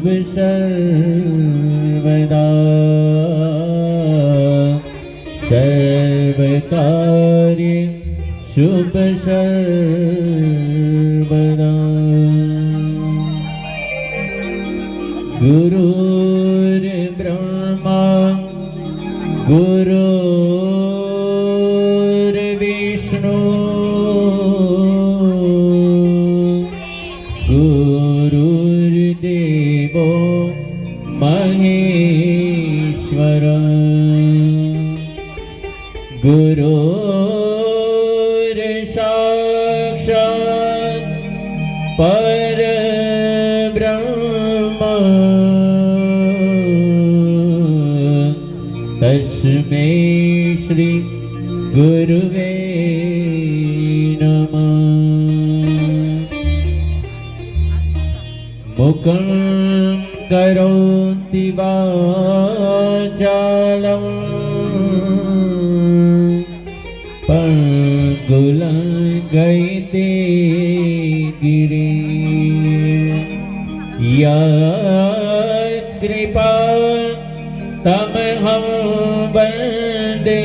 सर्वदा सर्वकार्य शुभ सर्वदा गुरुर्ब्रह्मा गुरुर्विष्णु गुरुर्देवो महेश्वर गुरुर्साक्षात् परब्रह्म तस्मै श्री गुरुवे नमः। मुखं करोति वाचालं पंगुलंघयते गिरिं कृपा तमहं वन्दे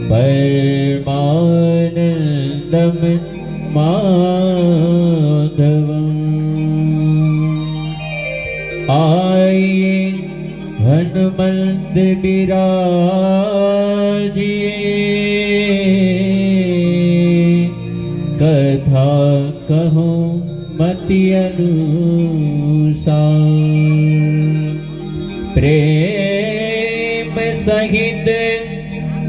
परमानन्दं माधवम्। आइए हनुमंत बिराजिए कथा कहूँ मति अनुसार प्रेम सहित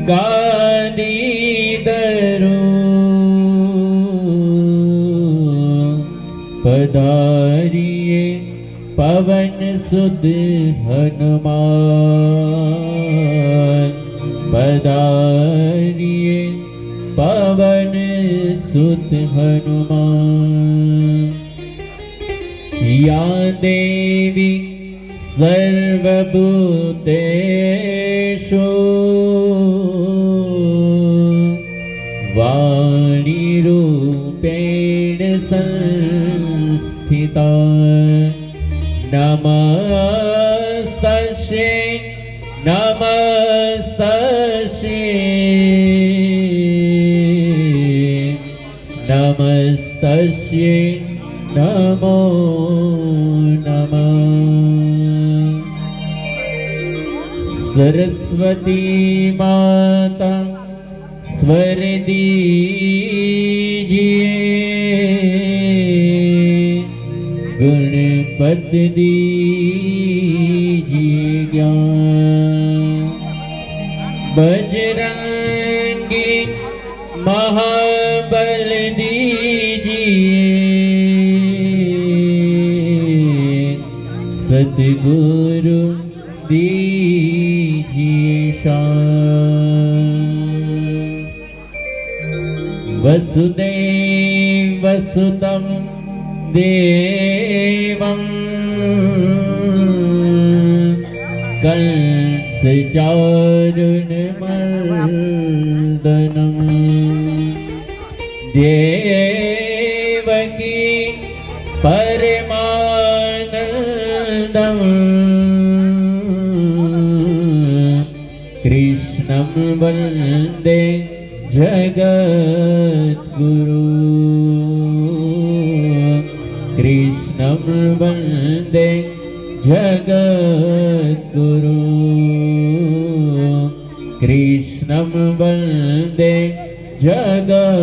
गादी दरूं पधारिए पवन सुत हनुमान पधारिए पवन सुत हनुमान। या देवी सर्वभूतेषु वाणी रूपेण संस्थिता नमस्तस्यै नमस्तस्यै नमस्तस्यै नमो नमः। सरस्वती माता स्वर दीजिए गणपति दीजिए ज्ञान बजरंगी महाबल दीजिए सद्गुरु दीजिए शान। वसुदेव वसुतं देवं कंसचारुणमर्दनं देवकी परमानन्दं कृष्णं वन्दे जगद्गुरु कृष्णं वन्दे जगद्गुरु कृष्णं वन्दे जगद्गुरु।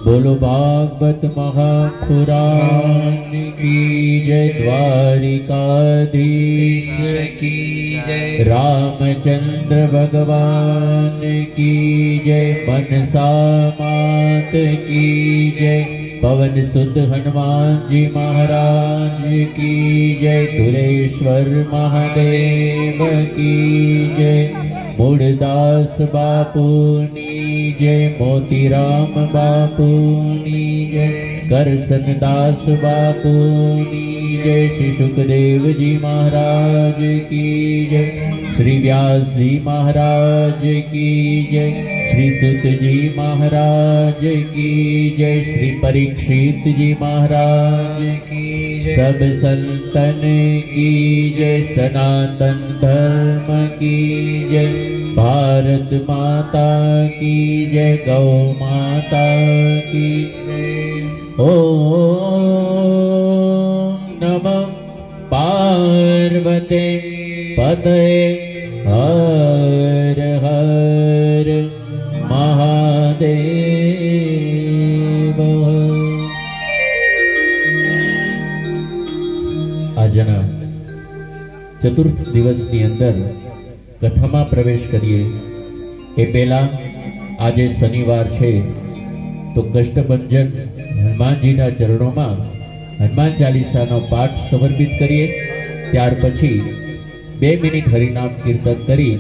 बोलो भागवत महापुराण की जय, द्वारिकाधीश की जय, रामचंद्र भगवान की जय, मनसा मात की जय, पवन सुत हनुमान जी महाराज की जय, सुरेश्वर महादेव की जय, मूढ़दास बापूनी जय, मोतीराम बापूनी जय, करसन दास बापूनी जय श्री सुखदेव जी महाराज की जय, श्री व्यास जी महाराज की जय, श्री सुत जी महाराज की जय, श्री परीक्षित जी महाराज की जय, सब संतन की जय, सनातन धर्म की जय, भारत माता की जय, गौ माता की जय। ओम नमः पार्वते पतये हर हर महादेव। આજના ચતુર્થ દિવસની અંદર કથામાં પ્રવેશ કરીએ એ પહેલા આજે શનિવાર છે તો કષ્ટભંજન હનુમાનજીના ચરણોમાં હનુમાન ચાલીસાનો પાઠ સમર્પિત કરીએ। ત્યાર પછી 2 મિનિટ હરિનામ કીર્તન કરી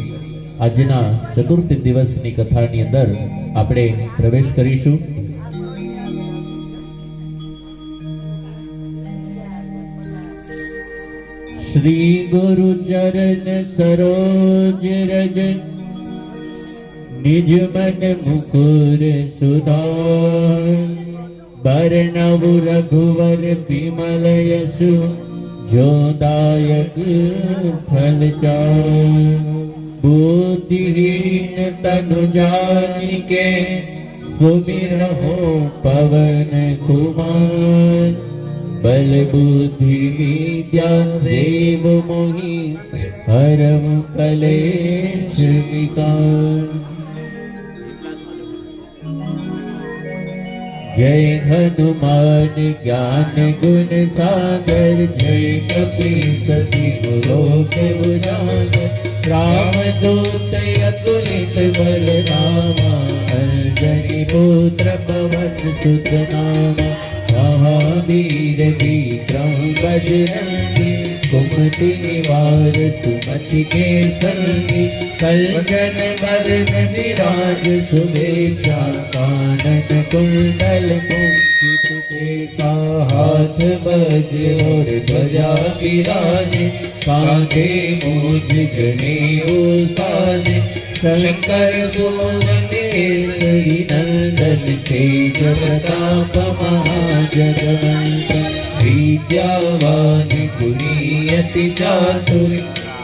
આજના ચતુર્થ દિવસની કથાની અંદર આપણે પ્રવેશ કરીશું। श्री गुरु चरण सरोज रज निज मन मुकुर सुधार, बरनव रघुवर विमल यशु जो दायक फल चार। बुद्धिहीन तनु जानिके सुमिरहो पवन कुमार, बल बुद्धि विद्या देव मोहि हरम कलेश विकार। जय हनुमान ज्ञान गुण सागर, जय कपीसति लोक उजागर। रामदूत अतुलित बल धामा, अंजनी पुत्र पवन सुत नामा। महावीर विक्रम बजरंगी, कुमति निवार सुमति के संगी। कंचन बरन विराज सुबेसा, कानन कुंडल कुंचित केसा। हाथ वज्र और ध्वजा विराजे, कांधे मूंज जनेऊ साजे। शंकर सुवन केसरी नंदन, तेज प्रताप महाजगवंदन। विद्यावान गुणी अति चातुर,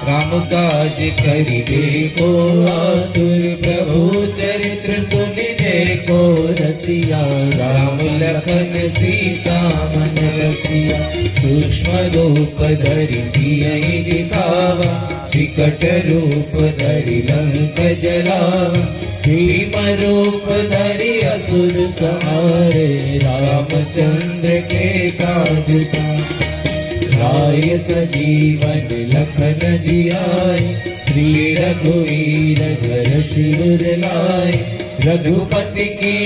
राम काज करिबे को आतुर। प्रभु चरित्र सुनिबे को रसिया, राम लखन सीता मन रसिया। सूक्ष्म रूप धरि सियहि दिखावा, विकट रूप धरि लंक जरावा। भीम रूप धरि असुर संहारे, रामचंद्र के काज राय सजीवन लखन जियाए। श्री रघुवीर धर शिवर लाए, रघुपति की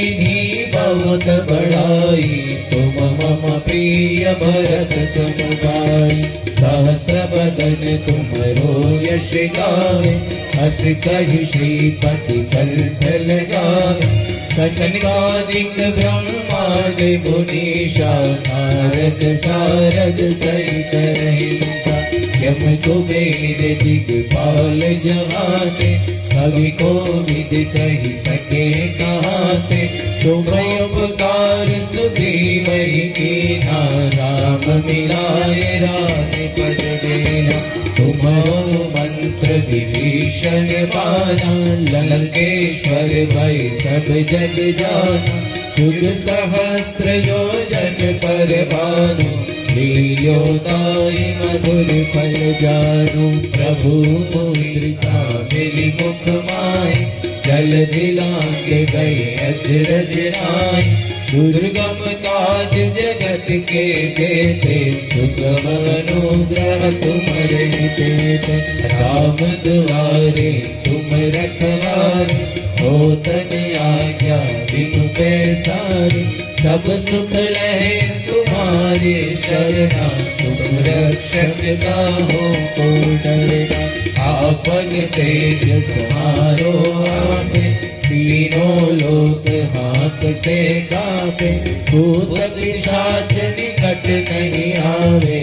बहुत बड़ाई। तुम मम प्रिय भरत सम भाई, सहस बदन तुमरो यश गावे। हस कहि श्रीपति कंठ लगावे, सचनिकादिक ब्रह्मांड मुनीषा। नारद सारद सहित रहिंसा, यम कुबेर दिगपाल जहाते। कवि कोविद कहि सके कहाते, तुम उपकार सुग्रीवहि कीन्हा। राम मिलाए राम पद देना, तुम्हरो मंत्र विभीषण माना। लंकेश्वर भय सब जग जाना, युग सहस्र योजन पर भानु। लील्योताहि मधुर फल जानु, प्रभु मुद्रिका मिली मुख माय। जल दिलांगे गए अजरज राय, दुर्गम काज जगत के जेते। सुगम अनुग्रह तुम्हारे तेते, राम दुआरे तुम रखवारे। होतन आज्ञा बिनु पैसारे, सब सुख लहे तुम्हारे शरणा। तुम रक्षक काहू को डरना, आपन तेज तुम्हारो आपे। तीनों लोक हाथ से कापे, भूत पिशाच निकट नहीं आवे।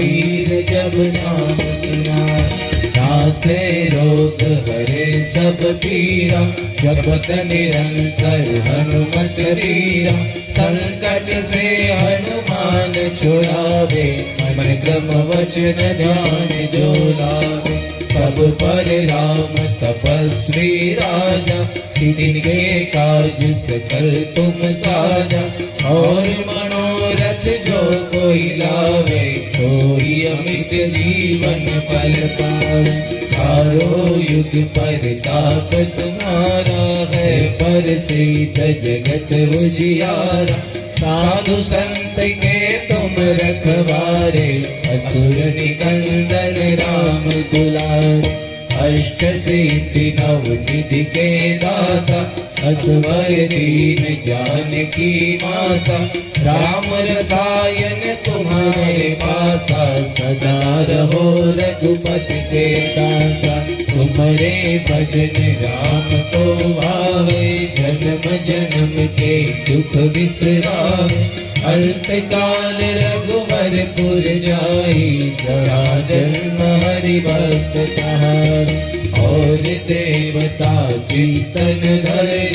वीर जब नाम सुनाए। नासे रोग हरे सब पीरा, जपत निरंतर हनुमत वीरा। संकट से हनुमान छुड़ावे, मन क्रम वचन ध्यान जो लावे। सब पर राम तपस्वी राजा, तिनके काज सकल तुम साजा। और मनोरथ जो कोई लावे, कोई अमित जीवन फल पावे। चारों युग परताप तुम्हारा है, पर सिद्ध जगत उजियारा। साधु संत के तुम रखवारे, असुर निकंदन राम दुलारे। अष्ट सिद्धि नव निधि के दाता, असवर दीन जानकी माता। राम रसायन तुम्हारे पासा, सदा रहो रघुपति के दासा। तुम्हारे भजन राम को भावे, जन्म जन्म के दुख बिसरावे। अंत काल रघुवरपुर जाई, जरा जन्म हरि भक्त कहाई। और देवता चिंतन धरे,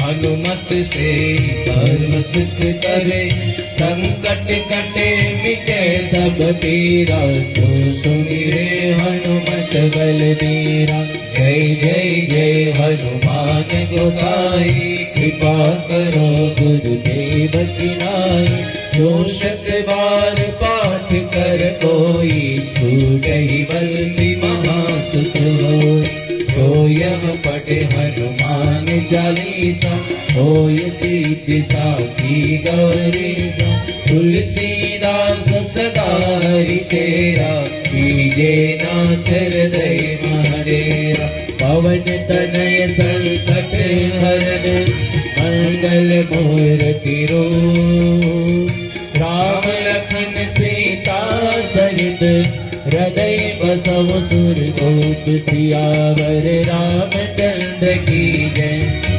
हनुमत से सर्व सुख करे। संकट कटे मिटे सब पीरा, जो सुमिरे हनुमत बलबीरा। जय जय जय हनुमान गोसाई, कृपा करो गुरुदेव की नाई। जो शत बार पाठ कर कोई, छूटहि बंदी महासुख होई। जो यम पढ़े हनुमान चालीसा, होय सिद्धि साखी गौरीसा। तुलसीदास सदा हरि तेरा, कीजे नाथ हृदय महाडेरा। पवन तनय संकट हरन, मंगल मूर्ति रूप। राम लखन सीता सहित, हृदय बसव सुरगोप सियावर। रामचंद्र की जय,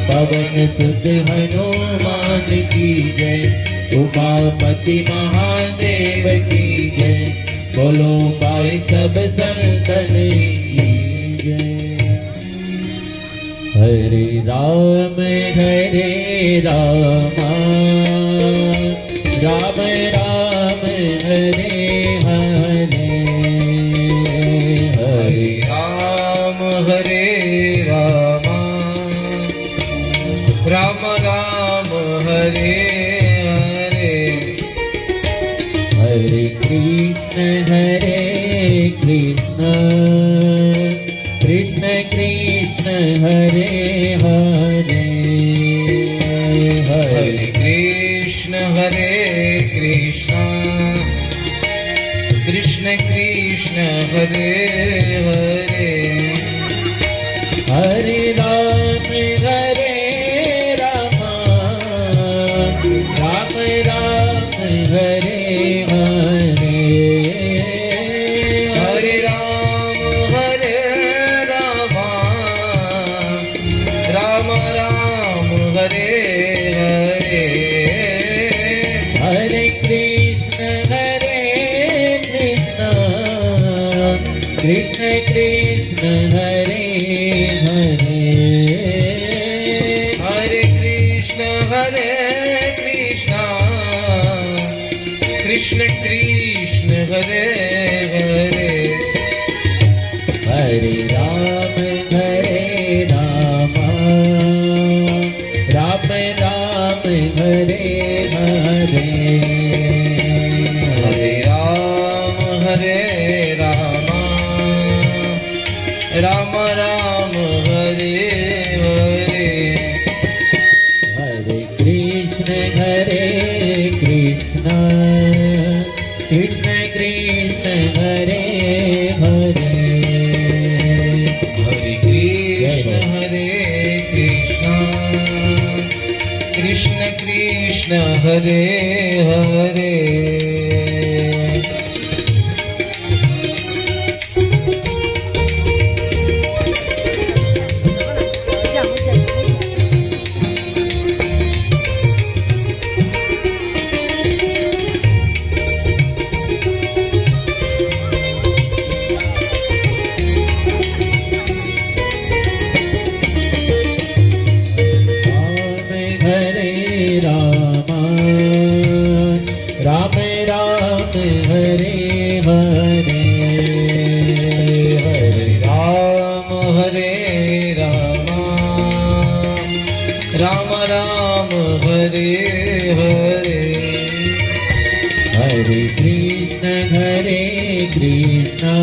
पवन सुत हनुमान की जय। उमापति महादेव की जय, बोलो पाए सब संतन की जय। हरे राम राम राम हरे हरे। हरे राम राम राम हरे हरे। हरे कृष्ण कृष्ण कृष्ण हरे हरे। हरे कृष्ण कृष्ण कृष्ण हरे हरे। हरे राम राम राम हरे हरे। हरे राम राम राम हरे हरे। हरे कृष्ण कृष्ण कृष्ण हरे हरे। हरे कृष्ण कृष्ण कृष्ण हरे हरे। हरे राम राम राम हरे हरे। हरे राम राम राम हरे हरे। हरे कृष्ण कृष्ण कृष्ण हरे हरे। हरे कृष्ण कृष्ण कृष्ण हरे हरे। હરે હરે હરે રામ હરે રામ રામ રામ હરે હરે હરે કૃષ્ણ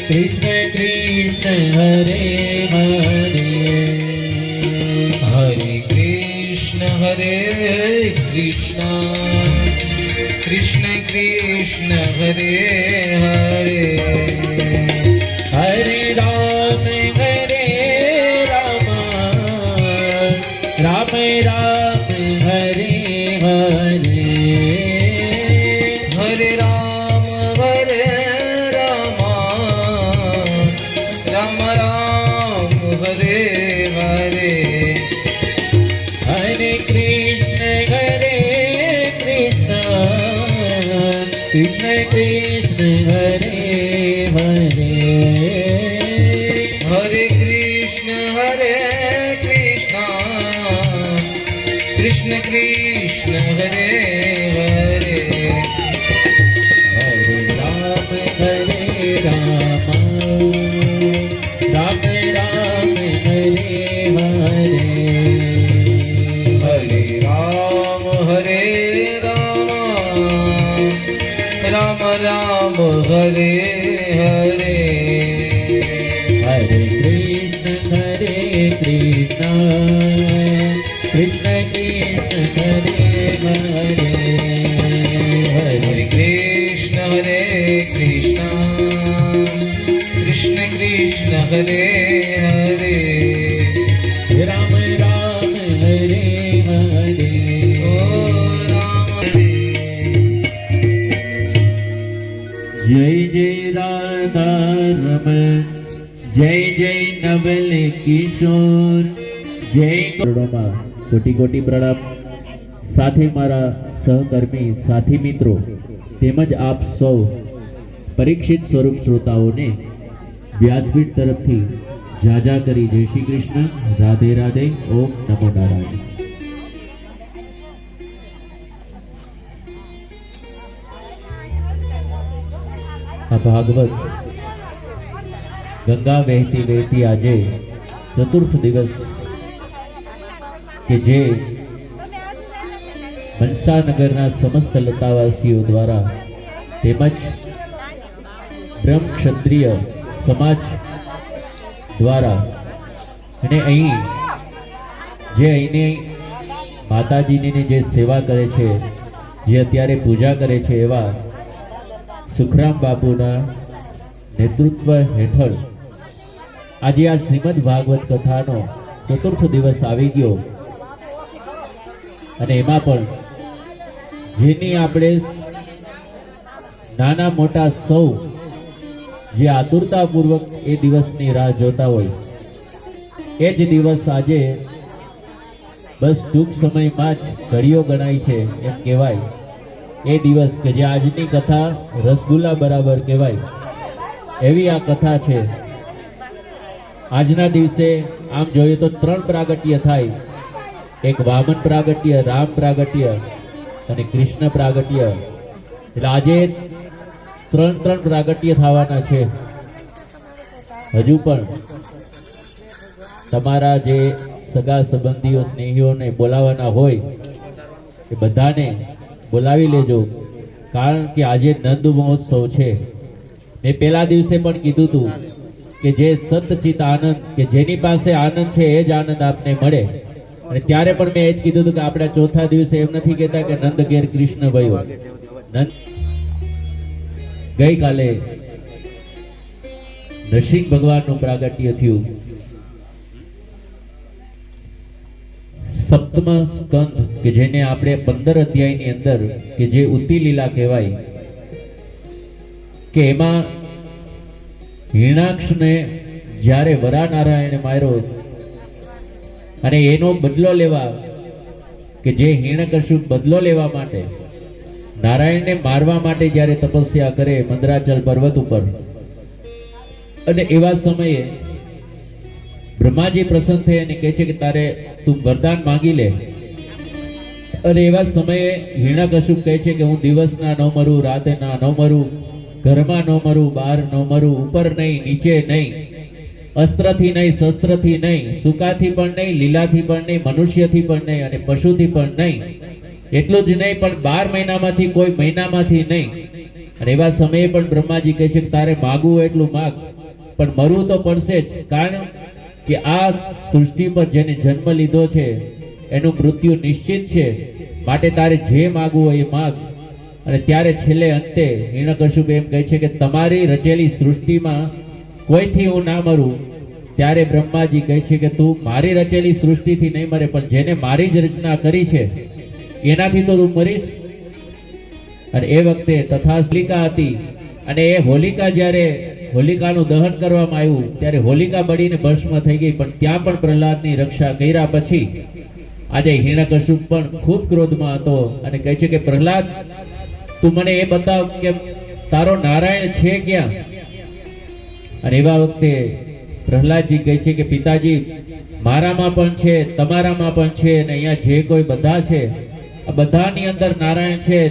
કૃષ્ણ કૃષ્ણ હરે હરે હરે કૃષ્ણ કૃષ્ણ કૃષ્ણ હરે હરે હરે રામ રામ રામ હરે હરે હરે રામ રામ રામ રામ હરે હરે હરે કૃષ્ણ કૃષ્ણ કૃષ્ણ હરે હરે હરે કૃષ્ણ કૃષ્ણ કૃષ્ણ હરે હરે હરે રામ રામ રામ રામ હરે હરે હરે રામ રામ રામ હરે હરે હરે કૃષ્ણ કૃષ્ણ કૃષ્ણ હરે હરે હરે કૃષ્ણ કૃષ્ણ કૃષ્ણ હરે હરે રામ રામ હરે હરે ઓ રામ હરે જય જય રાધા રમણ જય જય નવલ કિશોર જય કરોડોમાં કોટી કોટી પ્રણામ સાથે મારા સહકર્મી સાથી મિત્રો તેમજ આપ સૌ પરીક્ષિત સ્વરૂપ શ્રોતાઓને વ્યાસપીઠ તરફથી જાજા કરી જય શ્રી કૃષ્ણ રાધે રાધે ઓમ નમો નારાયણ આ ભાગવત ગંગા વહેતી વહેતી આજે ચતુર્થ દિવસ કે જે મનસાનગરના સમસ્ત લતાવાસીઓ દ્વારા તેમજ બ્રહ્મ ક્ષત્રિય સમાજ દ્વારા અને અહીં જે અહીંની માતાજીની જે સેવા કરે છે જે અત્યારે પૂજા કરે છે એવા સુખરામ બાપુના નેતૃત્વ હેઠળ આજે આ શ્રીમદ ભાગવત કથાનો ચતુર્થ દિવસ આવી ગયો અને એમાં પણ જેની આપણે નાના મોટા સૌ જે આતુરતાપૂર્વક એ દિવસની રાહ જોતા હોય એ જ દિવસ આજે બસ ટૂંક સમયમાં જ ઘડીઓ ગણાય છે એમ કહેવાય એ દિવસ કે જે આજની કથા રસગુલ્લા બરાબર કહેવાય એવી આ કથા છે આજના દિવસે આમ જોઈએ તો 3 પ્રાગટ્ય થાય એક વામન પ્રાગટ્ય રામ પ્રાગટ્ય અને કૃષ્ણ પ્રાગટ્ય એટલે આજે 3 પ્રાગટ્ય થવાના છે હજુ પણ તમારા જે સગા સંબંધીઓ સ્નેહીઓને બોલાવવાના હોય એ બધાને બોલાવી લેજો કારણ કે આજે નંદ મહોત્સવ છે મેં પહેલા દિવસે પણ કીધું હતું કે જે સતચિત આનંદ કે જેની પાસે આનંદ છે એ જ આનંદ આપને મળે અને ત્યારે પણ મેં એ જ કીધું હતું કે આપણે ચોથા દિવસે એમ નથી કહેતા કે નંદ ઘેર કૃષ્ણ ભયો નંદ ગઈકાલે નરસિંહ ભગવાનનું પ્રાગટ્ય થયું સપ્તમ સ્કંદ કે જેને આપણે 15 અધ્યાયની અંદર કે જે ઉત્તી લીલા કહેવાય કે એમાં હિરણાક્ષને જ્યારે વરા નારાયણે માર્યો અને એનો બદલો લેવા કે જે હિરણ્યકશ્યપ બદલો લેવા માટે નારાયણને મારવા માટે જ્યારે તપસ્યા કરે મંદરાચલ પર્વત ઉપર અને એવા સમયે બ્રહ્માજી પ્રસન્ન થઈ અને કહે છે કે તારે તું વરદાન માંગી લે અને એવા સમયે હિરણ્યકશ્યપ કહે છે કે હું દિવસના ન મરું, રાતના ન મરું, ઘરમાં ન મરું, બહાર ન મરું, ઉપર નહીં, નીચે નહીં, અસ્ત્રથી નહીં, શસ્ત્રથી નહીં, સૂકાથી પણ નહીં, લીલાથી પણ નહીં, મનુષ્યથી પણ નહીં અને પશુથી પણ નહીં. એટલું જ નહીં પણ 12 મહિનામાંથી કોઈ મહિનામાંથી નહીં. અને એવા સમયે પણ બ્રહ્માજી કહે છે કે તારે માગવું એટલું માગ, પણ મરવું તો પડશે જ. કારણ કે આ સૃષ્ટિ પર જેને જન્મ લીધો છે એનું મૃત્યુ નિશ્ચિત છે. માટે તારે જે માગવું હોય એ માગ. અને ત્યારે છેલ્લે અંતે હિરણ્યકશ્યપ એમ કહે છે કે તમારી રચેલી સૃષ્ટિમાં કોઈથી હું ના મરું. ત્યારે બ્રહ્માજી કહે છે કે તું મારી રચેલી સૃષ્ટિથી નહીં મરે, પણ જેને મારી જ રચના કરી છે એનાથી તો તું મરીશ. અને એ વખતે તથા હોલિકા હતી, અને એ હોલિકા જ્યારે હોલિકાનું દહન કરવામાં આવ્યું ત્યારે હોલિકા બળીને ભસ્મ થઈ ગઈ. પણ ત્યાં પણ પ્રહલાદની રક્ષા કર્યા પછી આજે હિરણ્યકશ્યપ પણ ખૂબ ક્રોધમાં હતો અને કહે છે કે પ્રહલાદ, તું મને એ બતાવ કે તારો નારાયણ છે ક્યાં? અને એવા વખતે પ્રહલાદજી કહે છે કે પિતાજી, મારામાં પણ છે, તમારામાં પણ છે, અને અહીંયા જે કોઈ બધા છે આ બધાની અંદર નારાયણ છે.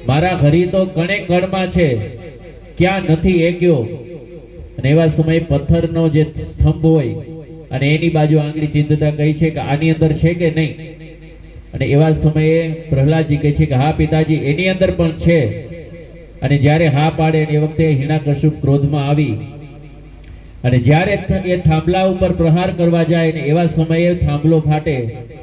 મારા હરિ તો કણે કણમાં છે, ક્યાં નથી એ કયો? અને એવા સમયે પથ્થરનો જે સ્તંભ હોય અને એની બાજુ આંગળી ચિંતતા કહી છે કે આની અંદર છે કે નહીં? અને એવા સમયે પ્રહલાદજી કહે છે કે હા પિતાજી, એની અંદર પણ છે. અને જ્યારે હા પાડે એ વખતે હિરણ્યકશ્યપ ક્રોધમાં આવી અને જ્યારે એ થાંભલા ઉપર પ્રહાર કરવા જાય ને એવા સમયે થાંભલો ફાટે,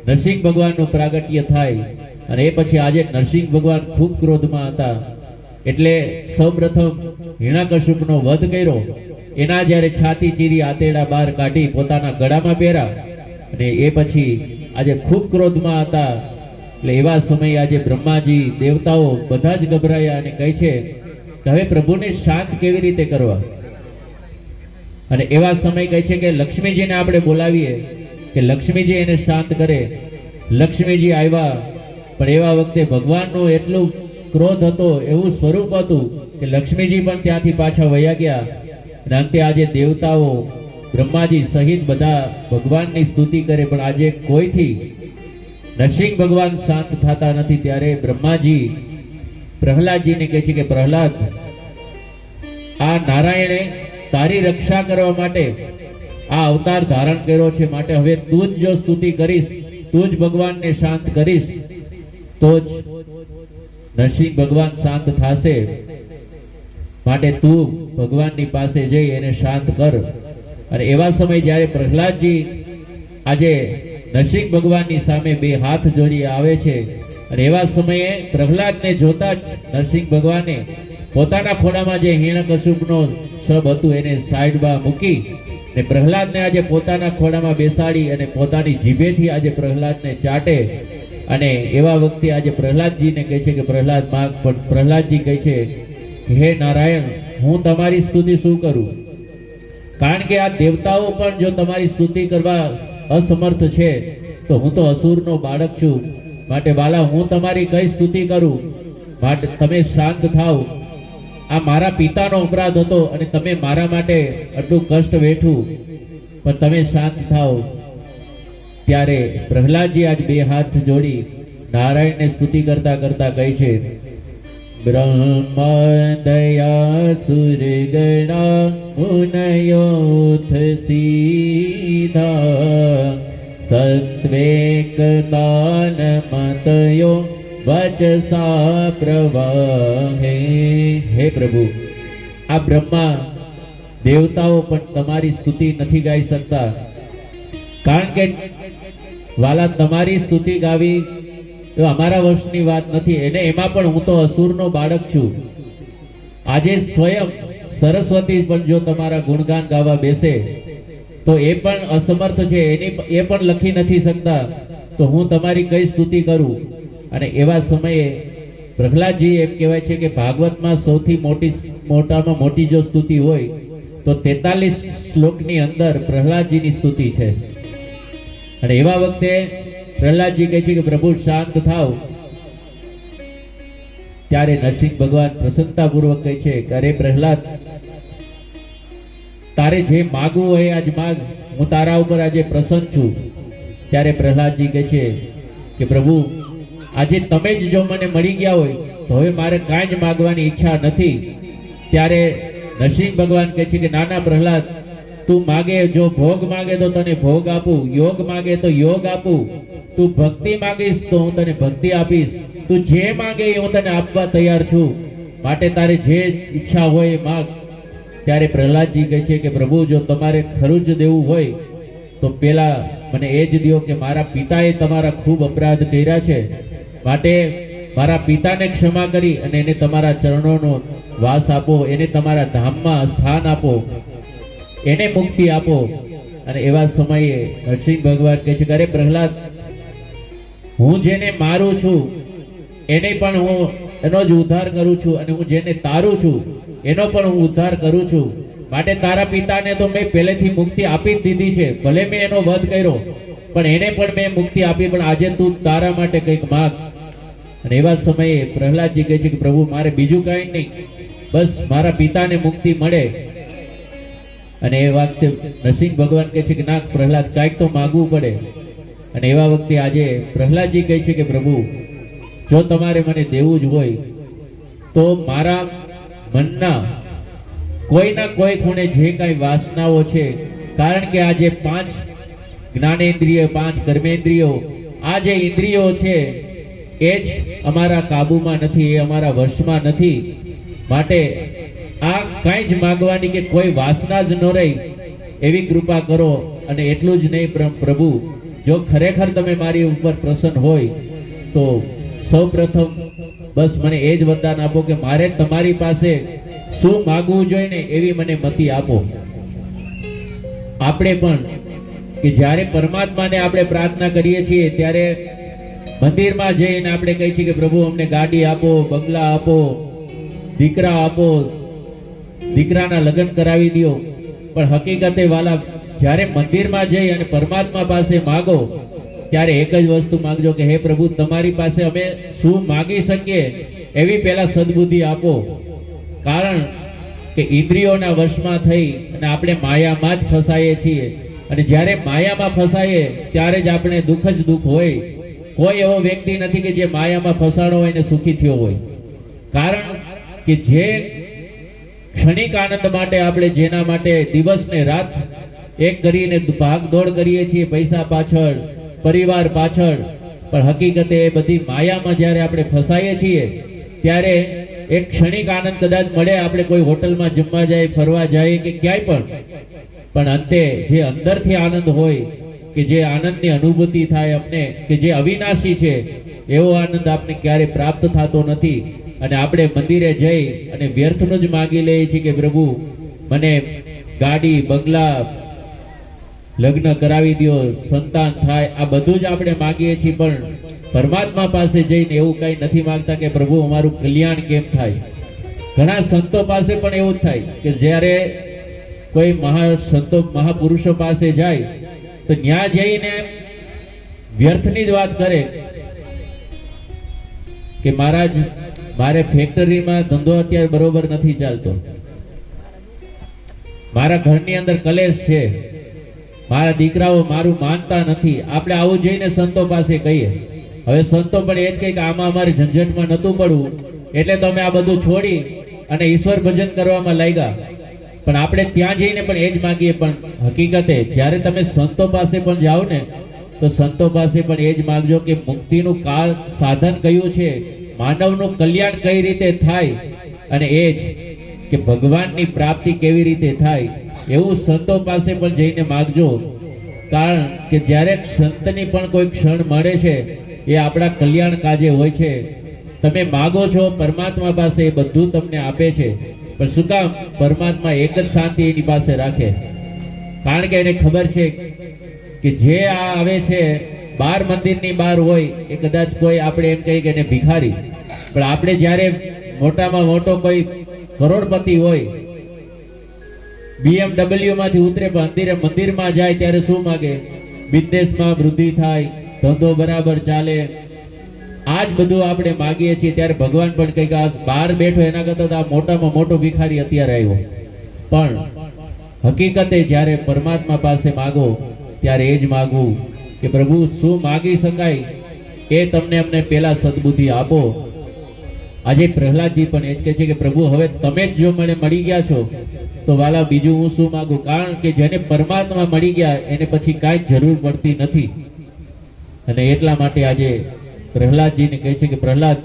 નરસિંહ ભગવાનનું પ્રાગટ્ય થાય. અને એ પછી આજે નરસિંહ ભગવાન ખૂબ ક્રોધમાં હતા. એટલે સૌપ્રથમ હિરણ્યકશ્યપનો વધ કર્યો. એના જ્યારે છાતી ચીરી આતેડા બહાર કાઢી પોતાના ગળામાં પહેરા, અને એ પછી આજે ખૂબ ક્રોધમાં હતા. એટલે એવા સમયે આજે બ્રહ્માજી, દેવતાઓ બધા જ ગભરાયા અને કહે છે કે હવે પ્રભુને શાંત કેવી રીતે કરવા? અને એવા સમય કહે છે કે લક્ષ્મીજીને આપણે બોલાવીએ કે લક્ષ્મીજી એને શાંત કરે. લક્ષ્મીજી આવ્યા, પણ એવા વખતે ભગવાનનું એટલું ક્રોધ હતો, એવું સ્વરૂપ હતું કે લક્ષ્મીજી પણ ત્યાંથી પાછા વયા ગયા. અને અંતે આજે દેવતાઓ બ્રહ્માજી સહિત બધા ભગવાનની સ્તુતિ કરે, પણ આજે કોઈથી નરસિંહ ભગવાન શાંત થતા નથી. ત્યારે બ્રહ્માજી પ્રહલાદજીને કહે છે કે પ્રહલાદ, આ નારાયણે તારી રક્ષા કરવા માટે આ અવતાર ધારણ કર્યો છે. માટે હવે તું જ જો સ્તુતિ કરીશ, તું જ ભગવાનને શાંત કરીશ, તો જ નરસિંહ ભગવાન શાંત થશે. માટે તું ભગવાનની પાસે જઈ એને શાંત કર. અને એવા સમય જ્યારે પ્રહલાદજી આજે નરસિંહ ભગવાનની સામે બે હાથ જોડી આવે છે, અને એવા સમયે પ્રહલાદને જોતા જ નરસિંહ ભગવાને પોતાના ખોળામાં જે હિરણ્યકશ્યપનો શબ હતું એને સાઈડમાં મૂકી ને પ્રહલાદને આજે પોતાના ખોળામાં બેસાડી અને પોતાની જીભેથી આજે પ્રહલાદને ચાટે. અને એવા વખતે આજે પ્રહલાદજીને કહે છે કે પ્રહલાદ માગ. પણ પ્રહલાદજી કહે છે હે નારાયણ, હું તમારી સ્તુતિ શું કરું? કારણ કે આ દેવતાઓ પણ જો તમારી સ્તુતિ કરવા અસમર્થ છે તો હું તો અસુરનો બાળક છું. માટે બાલા, હું તમારી કઈ સ્તુતિ કરું? માટે તમે શાંત થાવ. આ મારા પિતાનો અપરાધ હતો અને તમે મારા માટે આટલું કષ્ટ વેઠું, પણ તમે શાંત થાવ. ત્યારે પ્રહલાદજી આજ બે હાથ જોડી નારાયણને સ્તુતિ કરતા કરતા કહે છે બ્રહ્મા દયા સુર ગણા મુનયોથ સીધા સત્વેક દાન મતયો વચસા પ્રવાહે. હે પ્રભુ, આ બ્રહ્મા દેવતાઓ પણ તમારી સ્તુતિ નથી ગાઈ શકતા. કારણ કે વાલા, તમારી સ્તુતિ ગાવી તો અમારા વશની વાત નથી. એને એમાં પણ હું તો અસુરનો બાળક છું. આજે સ્વયં સરસ્વતી પણ જો તમારા ગુણગાન ગાવા બેસે તો એ પણ અસમર્થ છે, એ પણ લખી નથી શકતા. તો હું તમારી કઈ સ્તુતિ કરું? અને એવા સમયે પ્રહલાદજી એમ કહેવાય છે કે ભાગવતમાં સૌથી મોટામાં મોટી જો સ્તુતિ હોય તો 43 શ્લોકની અંદર પ્રહલાદજીની સ્તુતિ છે. અને એવા વખતે પ્રહલાદજી કહે છે કે પ્રભુ શાંત થાવ. ત્યારે નરસિંહ ભગવાન પ્રસન્નતાપૂર્વક કહે છે કે અરે પ્રહલાદ, તારે જે માગવું હોય આજ માગ, હું તારા ઉપર આજે પ્રસન્ન છું. ત્યારે પ્રહલાદજી કહે છે કે પ્રભુ, આજે તમે જ જો મને મળી ગયા હોય તો હવે મારે કાંઈ જ માગવાની ઈચ્છા નથી. ત્યારે નરસિંહ ભગવાન કહે છે કે નાના પ્રહલાદ, તું માગે, જો ભોગ માગે તો તને ભોગ આપું, યોગ માગે તો યોગ આપું, તું ભક્તિ માગીશ તો હું તને ભક્તિ આપીશ, તું જે માગે એ હું તને આપવા તૈયાર છું, માટે તારે જે ઈચ્છા હોય એ માગ. ત્યારે પ્રહલાદજી કહે છે કે પ્રભુ, જો તમારે ખરું જ દેવું હોય તો પેલા મને એ જ દો કે મારા પિતાએ તમારા ખૂબ અપરાધ કર્યા છે, માટે મારા પિતાને ક્ષમા કરી અને એને તમારા ચરણોનો વાસ આપો, એને તમારા ધામમાં સ્થાન આપો, એને મુક્તિ આપો. અને એવા સમયે નરસિંહ ભગવાન કહે છે કે અરે પ્રહલાદ, હું જેને મારું છું એને પણ હું એનો જ ઉદ્ધાર કરું છું, અને હું જેને તારું છું એનો પણ હું ઉદ્ધાર કરું છું, માટે તારા પિતાને તો મેં પહેલેથી મુક્તિ આપી જ દીધી છે, ભલે મેં એનો વધ કર્યો પણ એને પણ મેં મુક્તિ આપી, પણ આજે તું તારા માટે કંઈક માગ. અને એવા સમયે પ્રહલાદજી કહે છે કે પ્રભુ, મારે બીજું કાંઈ નહીં, બસ મારા પિતાને મુક્તિ મળે. અને એ વખતે નરસિંહ ભગવાન કહે છે કે ના પ્રહલાદ, કાંઈક તો માગવું પડે. અને એવા વખતે આજે પ્રહલાદજી કહે છે કે પ્રભુ, જો તમારે મને દેવું જ હોય તો મારા મનના કોઈના કોઈ ખૂણે જે કાંઈ વાસનાઓ છે, કારણ કે આ જે 5 જ્ઞાનેન્દ્રિય, 5 કર્મેન્દ્રિયો, આ જે ઇન્દ્રિયો છે એ જ અમારા કાબુમાં નથી, એ અમારા વશમાં નથી, માટે આ કાંઈ જ માગવાની કે કોઈ વાસના જ ન રહી એવી કૃપા કરો. અને એટલું જ નહીં પ્રભુ, જો ખરેખર તમે મારી ઉપર પ્રસન્ન હોય તો સૌ પ્રથમ બસ મને એ જ વરદાન આપો કે મારે તમારી પાસે શું માગવું જોઈએ ને એવી મને મતિ આપો. આપણે પણ કે જ્યારે પરમાત્માને આપણે પ્રાર્થના કરીએ છીએ ત્યારે મંદિરમાં જઈને આપણે કહીએ છીએ કે પ્રભુ અમને ગાડી આપો, બંગલા આપો, દીકરા આપો, દીકરાના લગ્ન કરાવી દો. પણ હકીકતે વાલા, જ્યારે મંદિરમાં જઈ અને પરમાત્મા પાસે માગો ત્યારે એક જ વસ્તુ માંગજો કે હે પ્રભુ, તમારી પાસે અમે શું માગી શકીએ એવી પહેલા સદબુદ્ધિ આપો. કારણ કે ઇન્દ્રિયોના વશમાં થઈ અને આપણે માયામાં જ ફસાઈએ છીએ, અને જ્યારે માયામાં ફસાઈએ ત્યારે જ આપણે દુઃખ જ દુઃખ હોય. કોઈ એવો વ્યક્તિ નથી કે જે માયામાં ફસાણો હોય ને સુખી થયો હોય. કારણ કે જે ક્ષણિક આનંદ માટે આપણે જેના માટે દિવસ ને રાત એક કરીને ભાગદોડ કરીએ છીએ પૈસા પાછળ, પરિવાર પાછળ, પણ હકીકતે એ બધી માયામાં જ્યારે આપણે ફસાઈએ છીએ ત્યારે એક ક્ષણિક આનંદ કદાચ મળે, આપણે કોઈ હોટલમાં જમવા જાય, ફરવા જાય કે ક્યાંય પણ અંતે જે અંદરથી આનંદ હોય, કે જે આનંદની અનુભૂતિ થાય આપણે, કે જે અવિનાશી છે, એવો આનંદ આપણે ક્યારે પ્રાપ્ત થતો નથી. અને આપણે મંદિરે જઈ અને વ્યર્થનું જ માગી લઈએ છીએ કે પ્રભુ મને ગાડી, બંગલા, લગ્ન કરાવી દો, સંતાન થાય, આ બધું જ આપણે માગીએ છીએ. પણ પરમાત્મા પાસે જઈને એવું કઈ નથી માંગતા કે પ્રભુ અમારું કલ્યાણ કેમ થાય. ઘણા સંતો પાસે પણ એવું જ થાય કે જ્યારે કોઈ સંતો મહાપુરુષો પાસે જાય તો ત્યાં જઈને વ્યર્થની જ વાત કરે કે મહારાજ, મારે ફેક્ટરીમાં ધંધો અત્યારે બરોબર નથી ચાલતો, મારા ઘરની અંદર કલેશ છે, મારા દીકરાઓ મારું માનતા નથી. આપણે આવું જઈને સંતો પાસે કહીએ. હવે સંતો પણ એ જ કહે કે આમાં અમારી ઝંઝટમાં નહોતું પડવું એટલે તો અમે આ બધું છોડી અને ઈશ્વર ભજન કરવામાં લાગ્યા. પણ આપણે ત્યાં જઈને પણ એ જ માગીએ. પણ હકીકતે જ્યારે તમે સંતો પાસે પણ જાઓ ને તો સંતો પાસે પણ એ જ માગજો કે મુક્તિનું સાધન કયું છે, માનવનું કલ્યાણ કઈ રીતે થાય, અને એ જ કે ભગવાનની પ્રાપ્તિ કેવી રીતે થાય, એવું સંતો પાસે પણ જઈને માગજો. કારણ કે જ્યારે સંતની પણ કોઈ ક્ષણ મળે છે એ આપણા કલ્યાણ કાજે હોય છે. તમે માગો છો પરમાત્મા પાસે, એ બધું તમને આપે છે. પણ શું કામ? પરમાત્મા એક જ શાંતિ એની પાસે રાખે. કારણ કે એને ખબર છે કે જે આ આવે છે બાર મંદિરની બહાર હોય એ કદાચ કોઈ આપણે એમ કહીએ કે એને ભિખારી, પણ આપણે જ્યારે મોટામાં મોટો કોઈ કરોડપતિ હોય, BMW માંથી ઉતરે પણ મંદિરમાં જાય ત્યારે શું માગે? બિઝનેસમાં વૃદ્ધિ થાય, ધંધો બરાબર ચાલે, આ જ બધું આપણે માગીએ છીએ. ત્યારે ભગવાન પણ કંઈક આ બહાર બેઠો એના કરતા આ મોટામાં મોટો ભિખારી અત્યારે આવ્યો. પણ હકીકતે જ્યારે પરમાત્મા પાસે માગો ત્યારે એ જ માગવું કે પ્રભુ શું માગી શકાય એ તમને અમને પેલા સદબુદ્ધિ આપો. આજે પ્રહલાદજી પણ એ જ કહે છે કે પ્રભુ હવે તમે જ જો મને મળી ગયા છો તો વાલા બીજું હું શું માંગુ, કારણ કે જેને પરમાત્મા મળી ગયા એને પછી કાંઈ જરૂર પડતી નથી. અને એટલા માટે આજે પ્રહલાદજીને કહે છે કે પ્રહલાદ,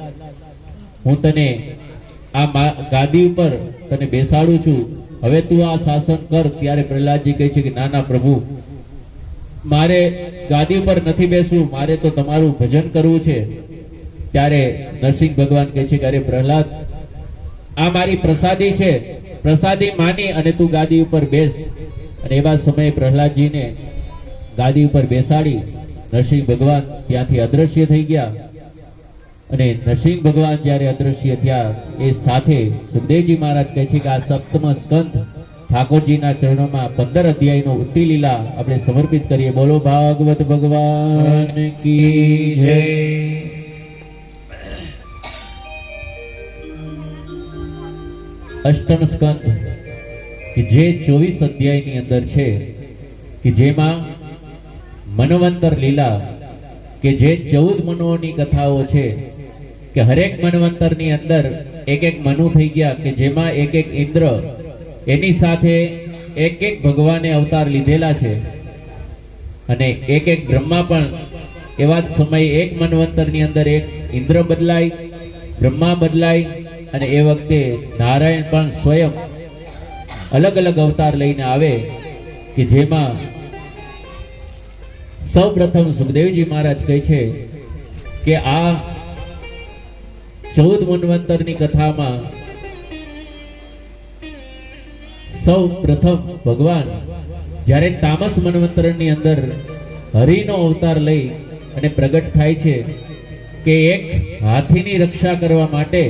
હું તને આ ગાદી ઉપર તને બેસાડું છું, હવે તું આ શાસન કર. ત્યારે પ્રહલાદજી કહે છે કે ના ના પ્રભુ, મારે ગાદી ઉપર નથી બેસવું, મારે તો તમારું ભજન કરવું છે. ત્યારે નરસિંહ ભગવાન કહે છે કે અરે પ્રહલાદ, આ મારી પ્રસાદી છે, પ્રસાદી માની અને તું ગાદી ઉપર બેસ. અને એવા સમયે પ્રહલાદજીને ગાદી ઉપર બેસાડી નરસિંહ ભગવાન ત્યાંથી અદ્રશ્ય થઈ ગયા. અને નરસિંહ ભગવાન જ્યારે અદ્રશ્ય થયા એ સાથે સુખદેવજી મહારાજ કહે છે કે આ સપ્તમ સ્કંદ ઠાકોરજીના ચરણોમાં 15 અધ્યાયનો ઉત્તી લીલા આપણે સમર્પિત કરીએ. બોલો ભાગવત ભગવાન કી જય. અષ્ટમ સ્કંદ કે જે 24 અધ્યાયની અંદર છે કે જેમાં મનવંતર લીલા કે જે 14 મનુઓની કથાઓ છે કે હરેક મનવંતરની અંદર એક એક મનુ થઈ ગયા કે જેમાં એક એક ઇન્દ્ર એની સાથે એક એક ભગવાને અવતાર લીધેલા છે. અને એક એક બ્રહ્મા પણ એવા જ સમયે એક મનવંતરની અંદર એક ઇન્દ્ર બદલાય, બ્રહ્મા બદલાય અને એ વખતે નારાયણ પણ સ્વયં અલગ અલગ અવતાર લઈને આવે કે જેમાં સૌ પ્રથમ સુખદેવજી મહારાજ કહે છે કે આ 14 મન્વંતરની કથામાં સૌ પ્રથમ ભગવાન જ્યારે તામસ મન્વંતરની અંદર હરિનો અવતાર લઈ અને પ્રગટ થાય છે કે એક હાથીની રક્ષા કરવા માટે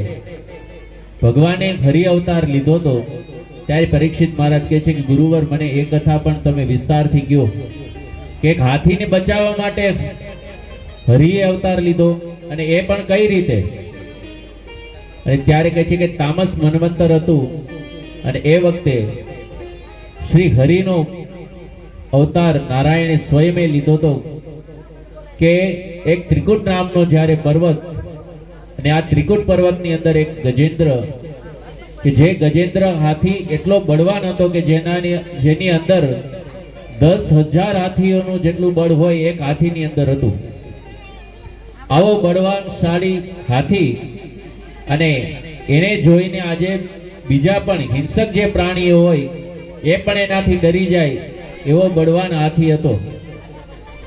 ભગવાને હરિ અવતાર લીધો હતો. ત્યારે પરીક્ષિત મહારાજ કહે છે કે ગુરુવર, મને એ કથા પણ તમે વિસ્તારથી કહો કે એક હાથીને બચાવવા માટે હરિએ અવતાર લીધો અને એ પણ કઈ રીતે. અને ત્યારે કહે છે કે તામસ મન્વંતર હતું અને એ વખતે શ્રી હરિનો અવતાર નારાયણે સ્વયં લીધો હતો કે એક ત્રિકુટ નામનો જ્યારે પર્વત, અને આ ત્રિકુટ પર્વતની અંદર એક ગજેન્દ્ર કે જે ગજેન્દ્ર હાથી એટલો બળવાન હતો કે જેની અંદર 10,000 હાથીઓનું જેટલું બળ હોય એક હાથીની અંદર હતું. આવો બળવાનશાળી હાથી, અને એને જોઈને આજે બીજા પણ હિંસક જે પ્રાણીઓ હોય એ પણ એનાથી ડરી જાય એવો બળવાન હાથી હતો.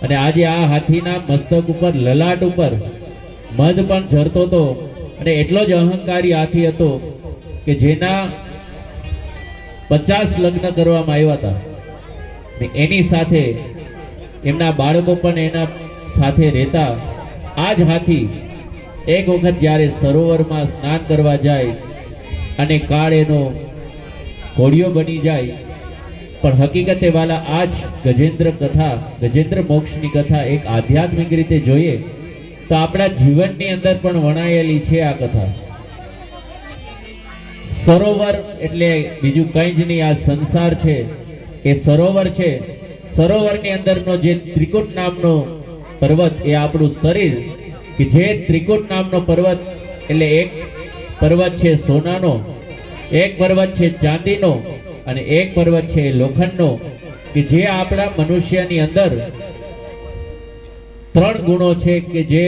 અને આજે આ હાથીના મસ્તક ઉપર, લલાટ ઉપર મધ પણ ઝરતો હતો અને એટલો જ અહંકારી હાથી હતો કે જેના 50 લગ્ન કરવામાં આવ્યા હતા. એની સાથે એમના બાળકો પણ એના સાથે રહેતા. આ જ હાથી એક વખત જ્યારે સરોવરમાં સ્નાન કરવા જાય અને કાળ એનો ઘોડિયો બની જાય, પણ હકીકતે વાલા આ જ ગજેન્દ્ર કથા, ગજેન્દ્ર મોક્ષની કથા એક આધ્યાત્મિક રીતે જોઈએ તો આપણા જીવનની અંદર પણ વણાયેલી છે આ કથા. સરોવર એટલે બીજું કંઈ જ નહીં, આ સંસાર છે એ સરોવર છે. સરોવરની અંદરનો જે ત્રિકુટ નામનો પર્વત એ આપણું શરીર, કે જે ત્રિકુટ નામનો પર્વત એટલે એક પર્વત છે સોનાનો, એક પર્વત છે ચાંદીનો અને એક પર્વત છે લોખંડનો, કે જે આપણા મનુષ્યની અંદર 3 ગુણો છે કે જે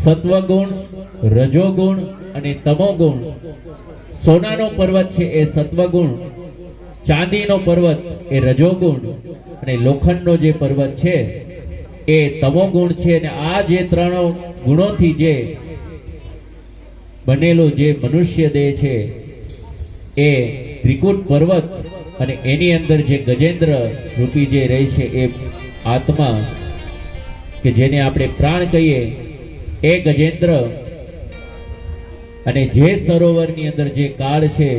સત્વગુણ, રજોગુણ અને તમોગુણ. સોનાનો પર્વત છે એ સત્વગુણ, ચાંદીનો પર્વત એ રજોગુણ અને લોખંડનો જે પર્વત છે એ તમોગુણ છે. અને આ જે 3 ગુણોથી જે બનેલો જે મનુષ્ય દેહ છે એ ત્રિકુટ પર્વત, અને એની અંદર જે ગજેન્દ્ર રૂપી જે રહે છે એ આત્મા, કે જેને આપણે પ્રાણ કહીએ, એ ગજેન્દ્ર. અને જે સરોવરની અંદર જે કાળ છે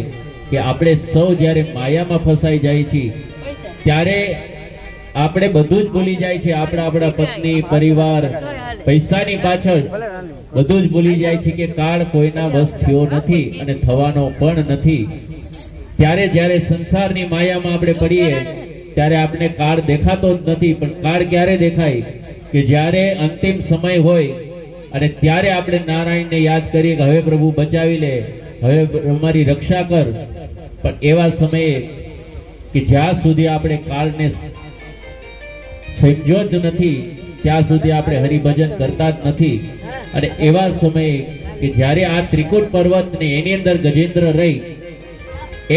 કે આપણે સૌ જ્યારે માયામાં ફસાઈ જાય છીએ ત્યારે આપણે બધું જ ભૂલી જાય છે. આપણા પત્ની, પરિવાર, પૈસાની પાછળ બધું જ ભૂલી જાય છે કે કાળ કોઈના વશ થયો નથી અને થવાનો પણ નથી. ત્યારે જ્યારે સંસારની માયામાં આપણે પડીએ ત્યારે આપણે કાળ દેખાતો જ નથી. પણ કાળ ક્યારે દેખાય? કે જ્યારે અંતિમ સમય હોય અને ત્યારે આપણે નારાયણને યાદ કરીએ કે હવે પ્રભુ બચાવી લે, હવે અમારી રક્ષા કર. પણ એવા સમયે કે જ્યાં સુધી આપણે કાળને સમજો જ નથી ત્યાં સુધી આપણે હરિભજન કરતા જ નથી. અને એવા સમયે કે જ્યારે આ ત્રિકૂટ પર્વત ને એની અંદર ગજેન્દ્ર રહી,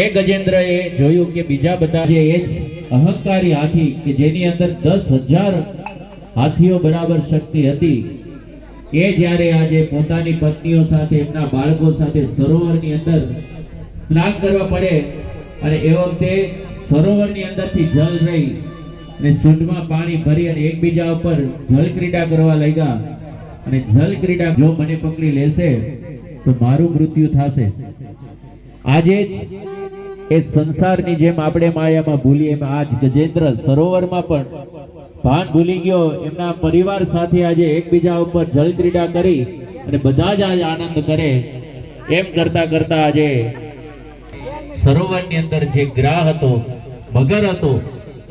એ ગજેન્દ્રએ જોયું કે બીજા બધા જે એ જ અહંકારી હાથી કે જેની અંદર 10,000 હાથીઓ બરાબર શક્તિ હતી, એ જ્યારે આજે પોતાની પત્નીઓ સાથે એમના બાળકો સાથે સરોવરની અંદર સ્નાન કરવા પડે અને એ વખતે સરોવરની અંદરથી જલ રહી અને સૂંઢમાં પાણી ભરી અને એકબીજા ઉપર જલ ક્રીડા કરવા લાગ્યા. અને જલ ક્રીડા જો મને પકડી લેશે તો મારું મૃત્યુ થશે. આજે જ એ સંસારની જેમ આપણે માયામાં ભૂલીએ એમ આજ ગજેન્દ્ર સરોવરમાં પણ ભાન ભૂલી ગયો. એમના પરિવાર સાથે આજે એકબીજા ઉપર જલ ક્રીડા કરી અને બધા જ આજ આનંદ કરે. એમ કરતા કરતા આજે સરોવરની અંદર જે ગ્રાહ હતો, મગર હતો,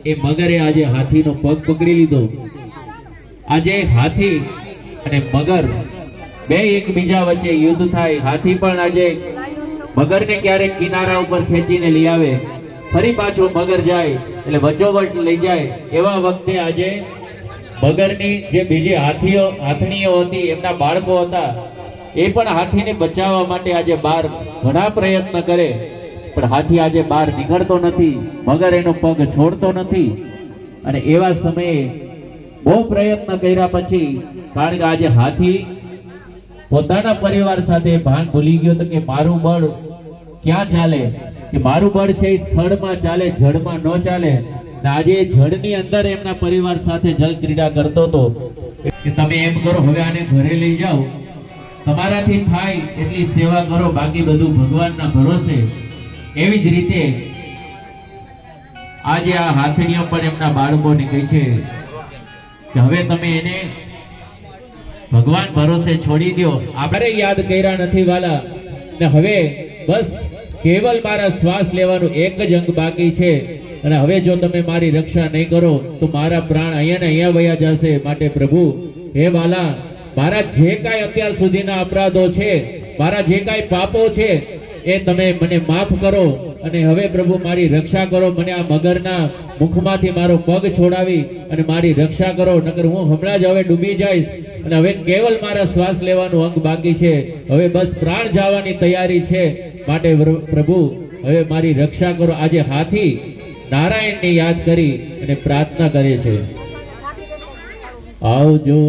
એ મગરે આજે હાથીનો પગ પકડી લીધો. આજે હાથી અને મગર બે એકબીજા વચ્ચે યુદ્ધ થાય. હાથી પણ આજે મગરને ક્યારેક કિનારા ઉપર ખેંચીને લઈ આવે, ફરી પાછો મગર જાય એટલે વચ્ચોવચ લઈ જાય. એવા વખતે આજે મગરની જે બીજી હાથણીઓ હતી, એમના બાળકો હતા, એ પણ હાથીને બચાવવા માટે આજે બહાર ઘણા પ્રયત્ન કરે, પણ હાથી આજે બહાર નીકળતો નથી, મગર એનો પગ છોડતો નથી. અને એવા સમયે બહુ પ્રયત્ન કર્યા પછી, કારણ કે આજે હાથી પોતાના પરિવાર સાથે ભાન ભૂલી ગયો તો કે મારું બળ ક્યાં ચાલે, કે મારું બળ છે એ સ્થળમાં ચાલે, જળમાં ન ચાલે. આજે જળની અંદર એમના પરિવાર સાથે જલ ક્રીડા કરતો હતો કે તમે એમ કરો, હવે આને ઘરે લઈ જાઓ, તમારાથી થાય એટલી સેવા કરો, બાકી બધું ભગવાનના ભરોસે. એવી જ રીતે આજે આ હાથણીઓ પણ એમના બાળકોને કહે છે કે હવે તમે એને ભગવાન ભરોસે છોડી દો. આપણે યાદ કર્યા નથી વાલા, ને હવે બસ કેવલ મારા શ્વાસ લેવાનું એક જ અંગ બાકી છે. અને હવે જો તમે મારી રક્ષા નહીં કરો તો મારા પ્રાણ અહીંયા ને અહીંયા વયા જશે. માટે પ્રભુ હે વાલા, મારા જે કાંઈ અત્યાર સુધીના અપરાધો છે, મારા જે કાંઈ પાપો છે, એ તમે મને માફ કરો. અને હવે પ્રભુ મારી રક્ષા કરો, મને આ મગરના મુખમાંથી મારો પગ છોડાવી અને મારી રક્ષા કરો, નકર હું હમણાં જ હવે ડૂબી જઈશ. અને હવે કેવલ મારા શ્વાસ લેવાનું અંગ બાકી છે, હવે બસ પ્રાણ જવાની તૈયારી છે. માટે પ્રભુ હવે મારી રક્ષા કરો. આજે હાથી નારાયણને યાદ કરી અને પ્રાર્થના કરે છે, આવજો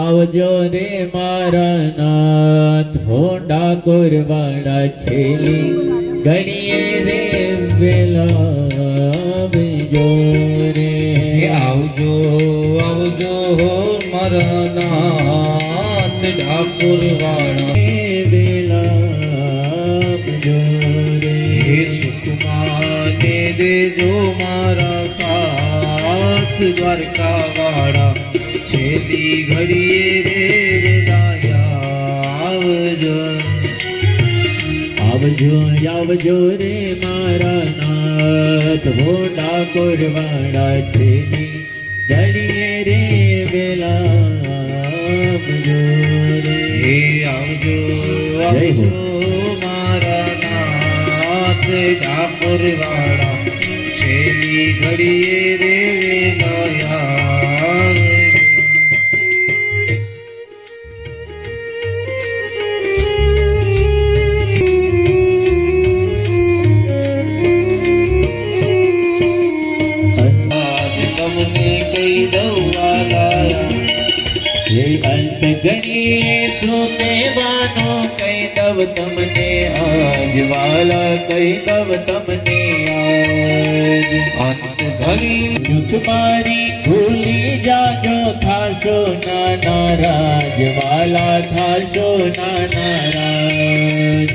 આવજો રે મારા નાથ, હો ડાકોર વાળા છેલી ગણીએ રે વેલા આવજો રે. આવજો આવજો હો મારા નાથ, ડાકોર વાળા વેલા આવજો રે. હે સુખમાને દેજો મારા સાથ, દ્વારકા વાળા છેલ્લી ઘડીએ રે રાયા આવજો. આવજો આવજો રે મારા નાથ, હો ડાકોર વાળા છેલી ઘડીએ રે વેલા આવજો રે. હે આવજો આવજો મારા નાથ, ડાકોર વાળા છેલ્લી ઘડીએ રે રાયા આવજો. અંત ગણીએ તો મેવાનો કહી દવ તમને આજ વાલા, કહી દવ તમને આજ. અંત ઘડી દુઃખ મારી ભૂલી જાજો, થાશો ના નારાજ વાલા, થાશો ના નારાજ.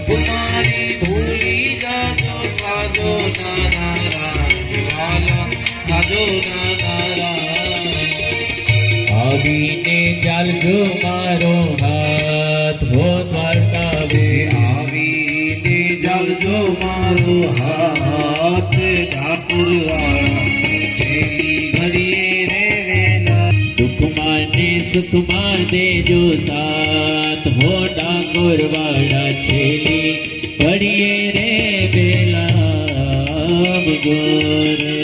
ભૂલ મારી ભૂલી જાજો, થાજો ના નારાજ વાલા, થાજો ના નારાજ. આવીને ચાલજો મારો હાથ, હો દ્વારકા વે. આવીને ચાલજો મારો હાથ, ડાકોર વાળા છેલ્લી ઘડીએ રે વેલા. દુઃખમાં ને સુખમાં દેજો સાથ હો ડાકોર વાળા છેલી ઘડીએ રે વેલા ગોરે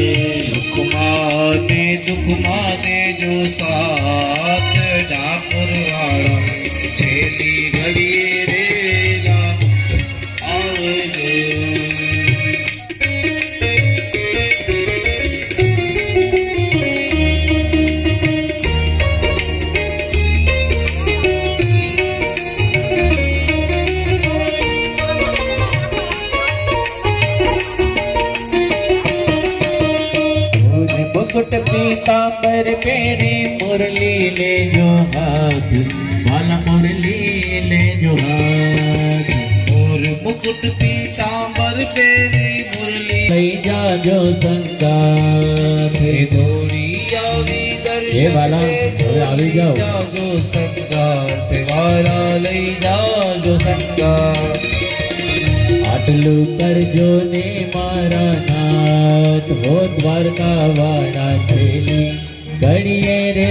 સુખમાં ને દુઃખમાં દેજો સાથ ડાકોર વાળા છેલી ઘડીએ રે આવજો. मुकुट पीतांबर पेरे मुरली ले जो हाथ वाला मुरली ले जो हाथ और मुकुट पीतांबर पेरी मुरली लई जाजो संगाथ हे दौड़ी આવી એ વાલા, હવે આવી જાઓ. જાજો સંગાથ વાલા લઈ જાજો સંગાથ. આટલું કરજો ને મારા નાથ હો દ્વારકા વાળા છેલી ઘડીએ રે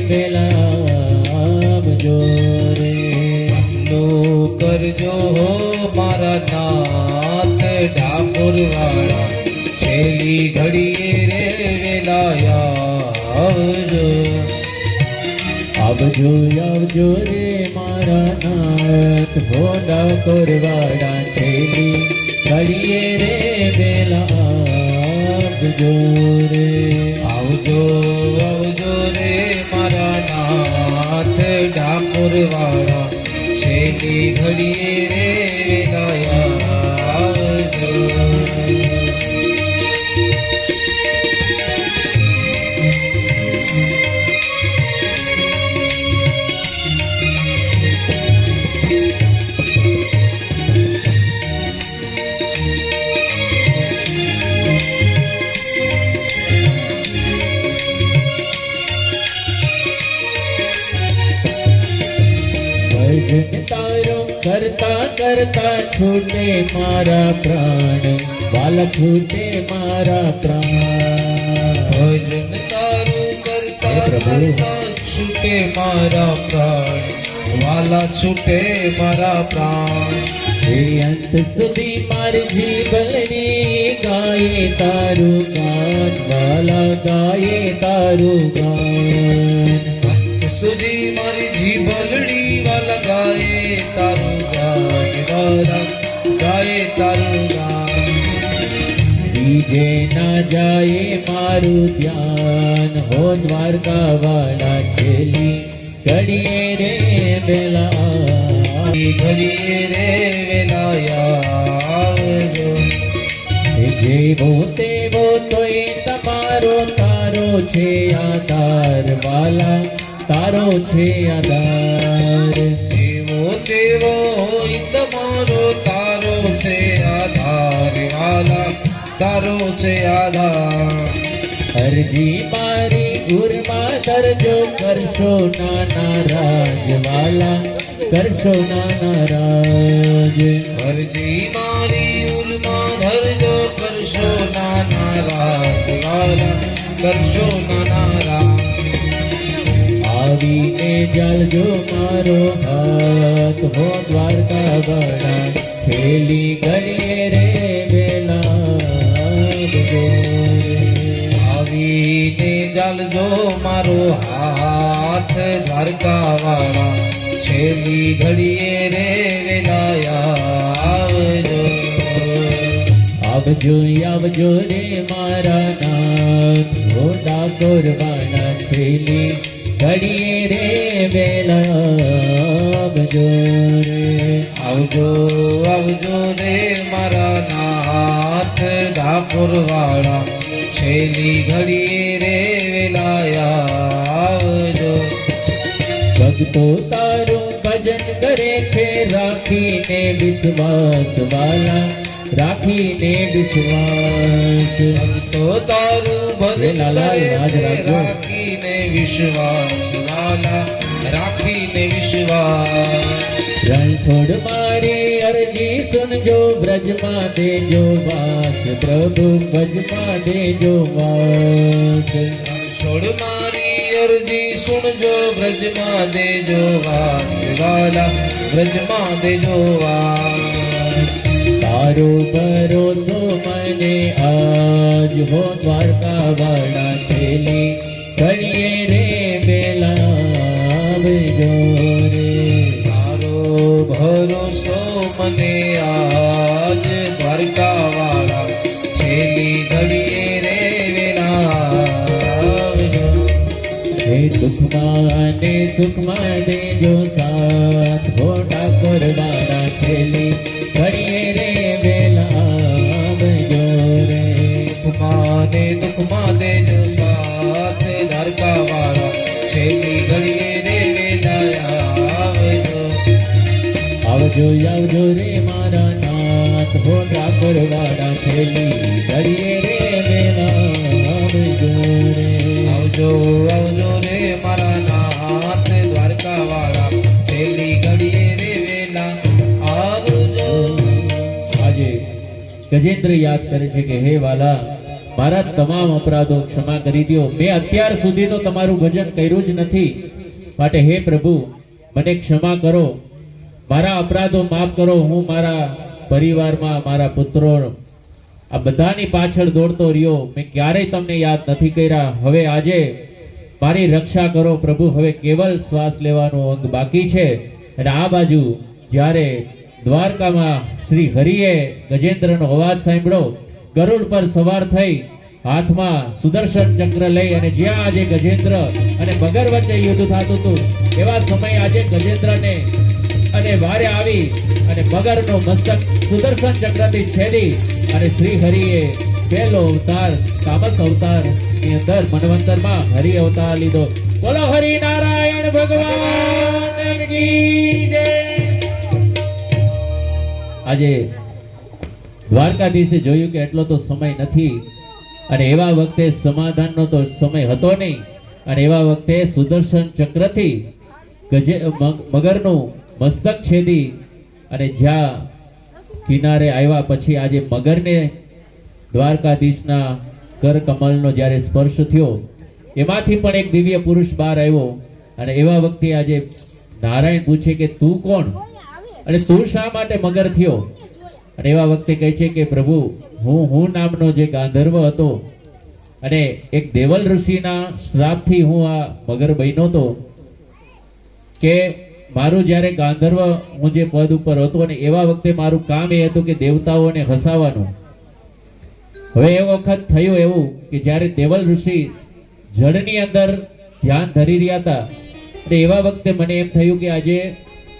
વેલા આવજો રે લો કરજો હો મારા નાથ ડાકોર વાળા છેલી ઘડીએ રે વેલાયા આવજો. આવજો આવજો રે મારા નાથ હો ડાકોર વાળા છેલી ઘડીએ રે વેલા આવજો રે આવજો આવજો રે મારા નાથ ડાકોર વાળા છેલી ઘડીએ રે વેલાયા આવજો. ભજન તારો કરતા કરતા છૂટે મારા પ્રાણ વાલા છૂટે મારા પ્રાણ ભજન તારું કરતા હે પ્રભુ. કરતા છૂટે મારા પ્રાણ વાલા છૂટે મારા પ્રાણ. એ અંત સુધી મારી જીવનની ગાયે તારું ગાન વાલા ગાયે તારું ગાન સુધી મારી જીભલડી વાલા ગાયે તારું ગાન વાલા ગાયે તારું ગાન. બીજે ના જાય મારું ધ્યાન હો દ્વારકા વાળા છેલી ઘડીએ રે વેલા ઘડીએ રે વેલાયા આવજો. જેવો તેવો તોય તમારો તારો છે આધાર વાલા તારો છે આધાર જેવો તેવો હોય તમારો તારો છે આધાર વાલા તારો છે આધાર. અરજી મારી ગુરમાં કરજો કરશો નાના રાજ વાલા કરશો નાના રાજ અરજી મારી ઉલમાં ધરજો કરશો નાના રાજ વાલા કરશો નાના રાજ. આવીને જાલજો મારો હાથ હો દ્વારકા વાળા છેલી ઘડીએ રે વેલા આવજો રે. આવીને જાલજો મારો હાથ દ્વારકા વાળા છેલ્લી ઘડીએ રે વેલાયા આવજો. આવજો આવજો રે મારા નાથ હો ડાકોર વાળા છેલી ઘડીએ રે વેલા આવજો રે. આવજો આવજો રે મારા નાથ ડાકોર વાળા છેલ્લી ઘડીએ રે વેલાયા આવજો. ભક્તો તારું ભજન કરે છે રાખીને વિશ્વાસ વાલા રાખીને વિશ્વાસ તો તારું ભજન વેલાલાલ કરે રાજ રાખજો. રાખીને વિશ્વાસ વાલા રાખીને વિશ્વાસ. રણછોડ મારી અરજી સુનજો બ્રજમાં દેજો વાસ પ્રભુ બ્રજમાં દેજો વાસ. છોડ મારી અરજી સુણજો બ્રજમાં દેજો વાસ વાલા બ્રજમાં દેજો વાસ તારો ભરોસો મને આજ હો દ્વારકા વાળા છેલી ઘડીએ રે બેલાવજો રે તારો ભરોસો મને આજ દ્વારકા વાળા છેલ્લી ઘડીએ રે વેલાવજો હે દુઃખમાં ને સુખમાં દેજો સાથ હો ઠાકોર વાળા છેલી ઘડીએ રે બેલાવજો રે માને દુઃખમાં દેજો સાથ દ્વારકા વાળા છેલ્લી ઘડીએ રે વેલાવજો આવજો આવજો રે મારા નાથ હો ઠાકોર વાળા છેલી ઘડીએ રે બેલાવજો રે આવજો આવજો રે મારા નાથ દ્વારકા વાળા છેલ્લી ઘડીએ રે વેલા આવજો આજે ગજેન્દ્ર યાદ કરે છે કે હે વાલા મારા તમામ અપરાધો ક્ષમા કરી દો. મેં અત્યાર સુધી તો તમારું ભજન કર્યું જ નથી, માટે હે પ્રભુ મને ક્ષમા કરો, મારા અપરાધો માફ કરો. હું મારા પરિવારમાં મારા પુત્રો આ બધાની પાછળ દોડતો રહ્યો, મેં ક્યારેય તમને યાદ નથી કર્યા. હવે આજે મારી રક્ષા કરો પ્રભુ. હવે કેવલ શ્વાસ લેવાનો અંગ બાકી છે. અને આ બાજુ જ્યારે દ્વારકામાં શ્રી હરિએ ગજેન્દ્રનો અવાજ સાંભળ્યો, ગરુડ પર સવાર થઈ હાથમાં સુદર્શન ચક્ર લઈ અને જ્યાં આજે ગજેન્દ્ર અને મગર વચ્ચે યુદ્ધ થતું હતું એવા સમયે આજે ગજેન્દ્રને અને વારે આવી અને મગરનો મસ્તક સુદર્શન ચક્રથી છેદી અને શ્રી હરિએ પહેલો અવતાર તામસ અવતાર ની અંદર મનવંતરમાં હરિ અવતાર લીધો. બોલો હરિ નારાયણ ભગવાન કી જય. આજે દ્વારકાધીશે જોયું કે એટલો તો સમય નથી અને એવા વખતે સમાધાનનો તો સમય હતો નહીં, અને એવા વખતે સુદર્શન ચક્રથી મગરનું મસ્તક છેદી અને જ્યાં કિનારે આવ્યા પછી આજે મગરને દ્વારકાધીશના કર કમલનો જ્યારે સ્પર્શ થયો એમાંથી પણ એક દિવ્ય પુરુષ બહાર આવ્યો. અને એવા વખતે આજે નારાયણ પૂછે કે તું કોણ અને તું શા માટે મગર થયો? અને એવા વખતે કહે છે કે પ્રભુ હું નામનો જે ગાંધર્વ હતો અને એક દેવલ ઋષિના શ્રાપથી હું આ મગર બન્યો હતો. કે મારું જ્યારે ગાંધર્વ હું જે પદ ઉપર હતો ને એવા વખતે મારું કામ એ હતું કે દેવતાઓને હસાવવાનું. હવે એ વખત થયું એવું કે જ્યારે દેવલ ઋષિ જળની અંદર ધ્યાન ધરી રહ્યા હતા અને એવા વખતે મને એમ થયું કે આજે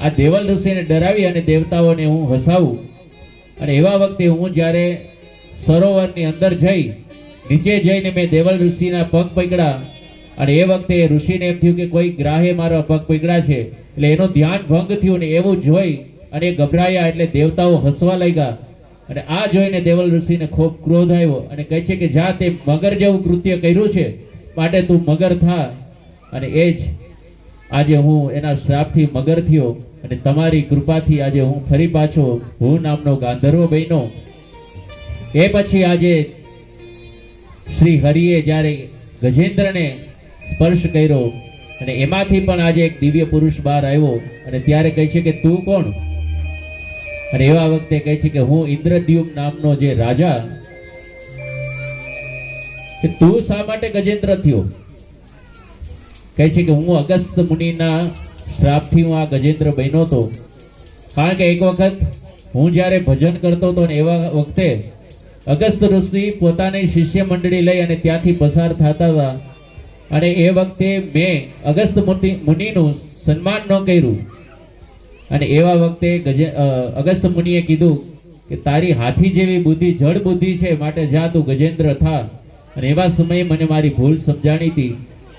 આ દેવલ ઋષિને ડરાવી અને દેવતાઓને હું હસાવું. અને એવા વખતે હું જ્યારે સરોવરની અંદર જઈ નીચે જઈને મેં દેવલ ઋષિના પગ પકડ્યા અને એ વખતે એ ઋષિને એમ થયું કે કોઈ ગ્રાહે મારા પગ પકડ્યા છે, એટલે એનું ધ્યાન ભંગ થયું ને એવું જોઈ અને એ ગભરાયા એટલે દેવતાઓ હસવા લાગ્યા. અને આ જોઈને દેવલ ઋષિને ખૂબ ક્રોધ આવ્યો અને કહે છે કે જા તે મગર જેવું કૃત્ય કર્યું છે માટે તું મગર થા. અને એ જ આજે હું એના શ્રાપથી મગર થયો અને તમારી કૃપાથી આજે હું ફરી પાછો હું નામનો ગાંધર્વ બન્યો. એ પછી આજે શ્રી હરિએ જ્યારે ગજેન્દ્રને સ્પર્શ કર્યો અને એમાંથી પણ આજે એક દિવ્ય પુરુષ બહાર આવ્યો અને ત્યારે કહે છે કે તું કોણ? અને એવા વખતે કહે છે કે હું ઇન્દ્રદ્યુમ્ન નામનો જે રાજા. કે તું શા માટે ગજેન્દ્ર થયો? કહે છે કે હું અગસ્ત મુનિના શ્રાપથી હું આ ગજેન્દ્ર બન્યો હતો. કારણ કે એક વખત હું જ્યારે ભજન કરતો હતો ને એવા વખતે અગસ્ત ઋષિ પોતાની શિષ્ય મંડળી લઈ અને ત્યાંથી પસાર થતા હતા અને એ વખતે મેં અગસ્ત મુનિનું સન્માન ન કર્યું. અને એવા વખતે અગસ્ત મુનિએ કીધું કે તારી હાથી જેવી બુદ્ધિ જળ બુદ્ધિ છે, માટે જા તું ગજેન્દ્ર થા. અને એવા સમયે મને મારી ભૂલ સમજાણી હતી,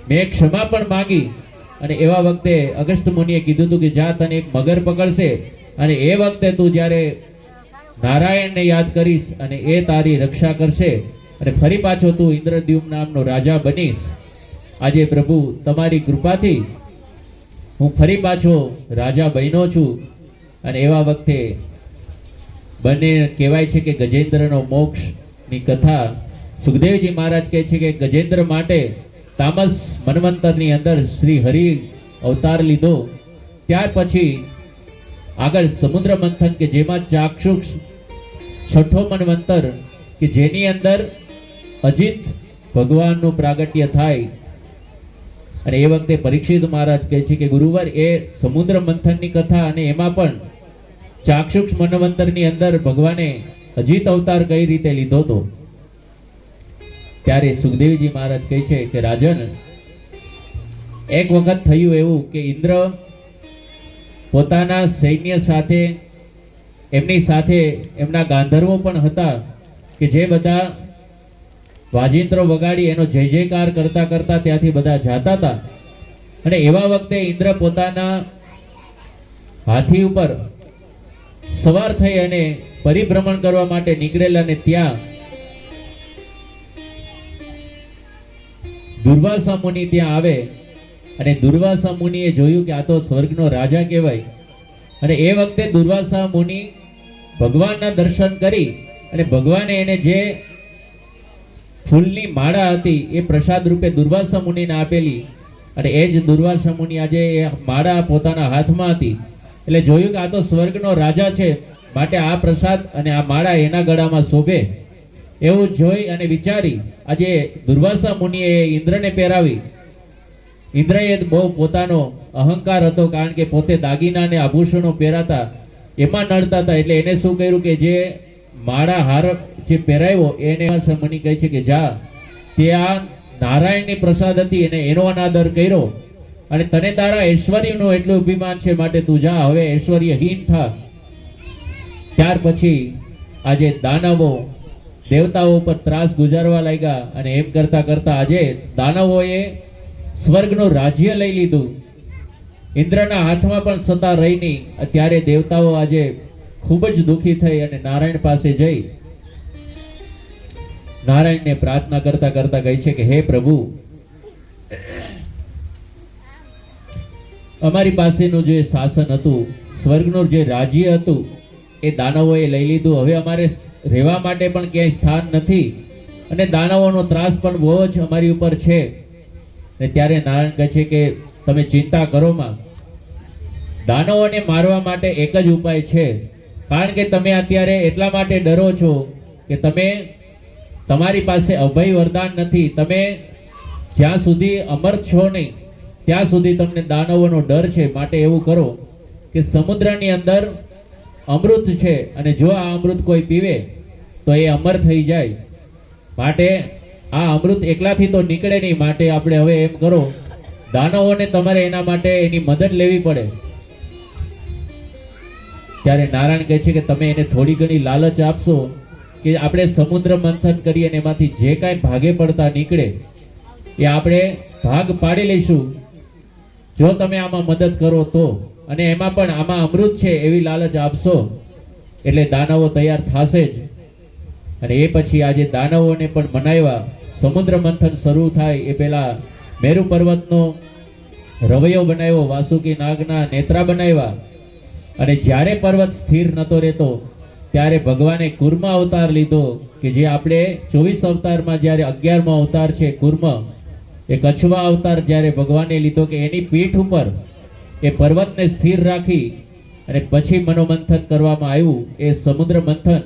મેં ક્ષમા પણ માંગી. અને એવા વખતે અગસ્ત મુનિએ કીધું હતું કે જા તને એક મગર પકડશે અને એ વખતે તું જ્યારે નારાયણને યાદ કરીશ અને એ તારી રક્ષા કરશે અને ફરી પાછો તું ઇન્દ્રદ્યુમ્ન નામનો રાજા બનીશ. આજે પ્રભુ તમારી કૃપાથી હું ફરી પાછો રાજા બન્યો છું. અને એવા વખતે બંને કહેવાય છે કે ગજેન્દ્રનો મોક્ષની કથા સુખદેવજી મહારાજ કહે છે કે ગજેન્દ્ર માટે તામસ મન્વંતરની અંદર શ્રી હરિ અવતાર લીધો, ત્યાર પછી આગળ સમુદ્ર મંથન કે જેમાં ચાક્ષુષ છઠ્ઠો મન્વંતર કે જેની અંદર અજીત ભગવાનનું પ્રાગટ્ય થાય. અને એ વખતે પરીક્ષિત મહારાજ કહે છે કે ગુરુવાર એ સમુદ્ર મંથનની કથા અને એમાં પણ ચાક્ષુષ મન્વંતરની અંદર ભગવાને અજીત અવતાર કઈ રીતે લીધો હતો. ત્યારે સુખદેવજી મહારાજ કહે છે કે રાજન, એક વખત થયું એવું કે ઇન્દ્ર પોતાના સૈન્ય સાથે, એમની સાથે એમના ગાંધર્વો પણ હતા કે જે બધા વાજિંત્રો વગાડી એનો જય જયકાર કરતા કરતા ત્યાંથી બધા જાતા હતા. અને એવા વખતે ઇન્દ્ર પોતાના હાથી ઉપર સવાર થઈ અને પરિભ્રમણ કરવા માટે નીકળેલા, અને ત્યાં દુર્વાસા મુનિ ત્યાં આવે. અને દુર્વાસા મુનિએ જોયું કે આ તો સ્વર્ગનો રાજા કહેવાય. અને એ વખતે દુર્વાસા મુનિ ભગવાનના દર્શન કરી અને ભગવાને એને જે ફૂલની માળા હતી એ પ્રસાદ રૂપે દુર્વાસા મુનિને આપેલી. અને એ જ દુર્વાસા મુનિ આજે એ માળા પોતાના હાથમાં હતી. એટલે જોયું કે આ તો સ્વર્ગનો રાજા છે, માટે આ પ્રસાદ અને આ માળા એના ગળામાં શોભે. એવું જોઈ અને વિચારી આજે દુર્વાસા મુનિએ ઇન્દ્રને પહેરાવી. ઇન્દ્રએ બહુ પોતાનો અહંકાર હતો, કારણ કે પોતે દાગીના અને આભૂષણો પહેરાતા એમાં નડતા હતા. એટલે એને શું કર્યું કે જે માળા હાર જે પહેરાવ્યો એને મુનિ કહે છે કે જા, તે આ નારાયણની પ્રસાદ હતી એને એનો અનાદર કર્યો, અને તને તારા ઐશ્વર્યનું એટલું અભિમાન છે, માટે તું જા, હવે ઐશ્વર્યહીન થા. ત્યાર પછી આજે દાનવો દેવતાઓ પર ત્રાસ ગુજારવા લાગ્યા. અને એમ કરતા કરતા આજે દાનવોએ સ્વર્ગનું રાજ્ય લઈ લીધું. ઇન્દ્રના હાથમાં પણ સત્તા રહી નહીં. ત્યારે દેવતાઓ આજે ખૂબ જ દુઃખી થઈ અને નારાયણ પાસે જઈ નારાયણને પ્રાર્થના કરતા કરતા કહે છે કે હે પ્રભુ, અમારી પાસેનું જે શાસન હતું, સ્વર્ગનું જે રાજ્ય હતું, એ દાનવોએ લઈ લીધું. હવે અમારે રહેવા માટે પણ ક્યાંય સ્થાન નથી, અને દાનવોનો ત્રાસ પણ બહુ જ અમારી ઉપર છે. ને ત્યારે નારાયણ કહે છે કે તમે ચિંતા કરો માં, દાનવોને મારવા માટે એક જ ઉપાય છે. કારણ કે તમે અત્યારે એટલા માટે ડરો છો કે તમારી પાસે અભય વરદાન નથી. તમે જ્યાં સુધી અમર છો નહીં ત્યાં સુધી તમને દાનવોનો ડર છે. માટે એવું કરો કે સમુદ્રની અંદર અમૃત છે, અને જો આ અમૃત કોઈ પીવે તો એ અમર થઈ જાય. માટે આ અમૃત એકલાથી તો નીકળે નહીં. માટે આપણે હવે એમ કરો, દાનવોને તમારે એના માટે એની મદદ લેવી પડે. ત્યારે નારાયણ કહે છે કે તમે એને થોડી ઘણી લાલચ આપશો કે આપણે સમુદ્ર મંથન કરીએ અને એમાંથી જે કાંઈ ભાગે પડતા નીકળે એ આપણે ભાગ પાડી લઈશું, જો તમે આમાં મદદ કરો તો. અને એમાં પણ આમાં અમૃત છે એવી લાલચ આપશો એટલે દાનવો તૈયાર થશે જ. અને એ પછી આજે દાનવોને પણ મનાવ્યા. સમુદ્ર મંથન શરૂ થાય એ પહેલા મેરુ પર્વતનો રવૈયો બનાવ્યો, વાસુકી નાગના નેત્રા બનાવ્યા. અને જ્યારે પર્વત સ્થિર નતો રહેતો ત્યારે ભગવાને કુર્મ અવતાર લીધો, કે જે આપણે 24 અવતારમાં જ્યારે 11મો અવતાર છે કુર્મ, એ કચ્છવા અવતાર જ્યારે ભગવાને લીધો કે એની પીઠ ઉપર એ પર્વતને સ્થિર રાખી અને પછી મનોમંથન કરવામાં આવ્યું, એ સમુદ્ર મંથન.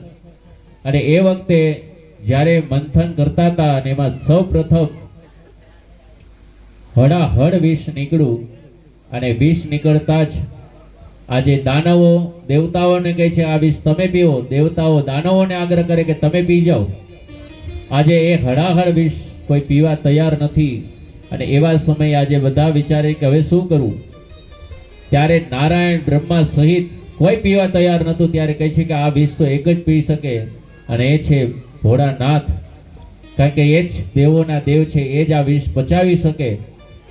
અને એ વખતે જ્યારે મંથન કરતા હતા અને એમાં સૌ પ્રથમ હળાહળ વિષ નીકળ્યું. અને વિષ નીકળતા જ આજે દાનવો દેવતાઓને કહે છે આ વિષ તમે પીવો. દેવતાઓ દાનવોને આગ્રહ કરે કે તમે પી જાઓ. આજે એ હળાહળ વિષ કોઈ પીવા તૈયાર નથી. અને એવા સમયે આજે બધા વિચારે કે હવે શું કરવું. ત્યારે નારાયણ બ્રહ્મા સહિત કોઈ પીવા તૈયાર નતું. ત્યારે કહે છે કે આ વિષ તો એક જ પી શકે, અને એ છે ભોળાનાથ. કારણ કે એ જ દેવોના દેવ છે, એ જ આ વિષ પચાવી શકે.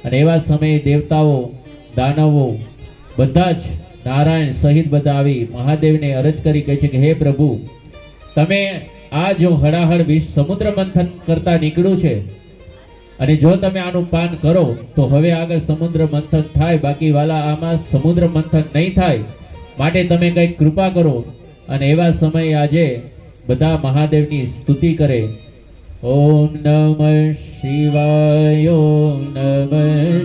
અને એવા સમયે દેવતાઓ દાનવો બધા જ નારાયણ સહિત બધા આવી મહાદેવને અરજ કરી કહે છે કે હે પ્રભુ, તમે આ જો હળાહળ વિષ સમુદ્ર મંથન કરતા નીકળ્યું છે, અને જો તમે આનું પાન કરો તો હવે આગળ સમુદ્ર મંથન થાય, બાકી વાલા આમાં સમુદ્ર મંથન નહીં થાય. માટે તમે કંઈક કૃપા કરો. અને એવા સમયે આજે બધા મહાદેવની સ્તુતિ કરે ઓમ નમઃ શિવાય ઓમ નમઃ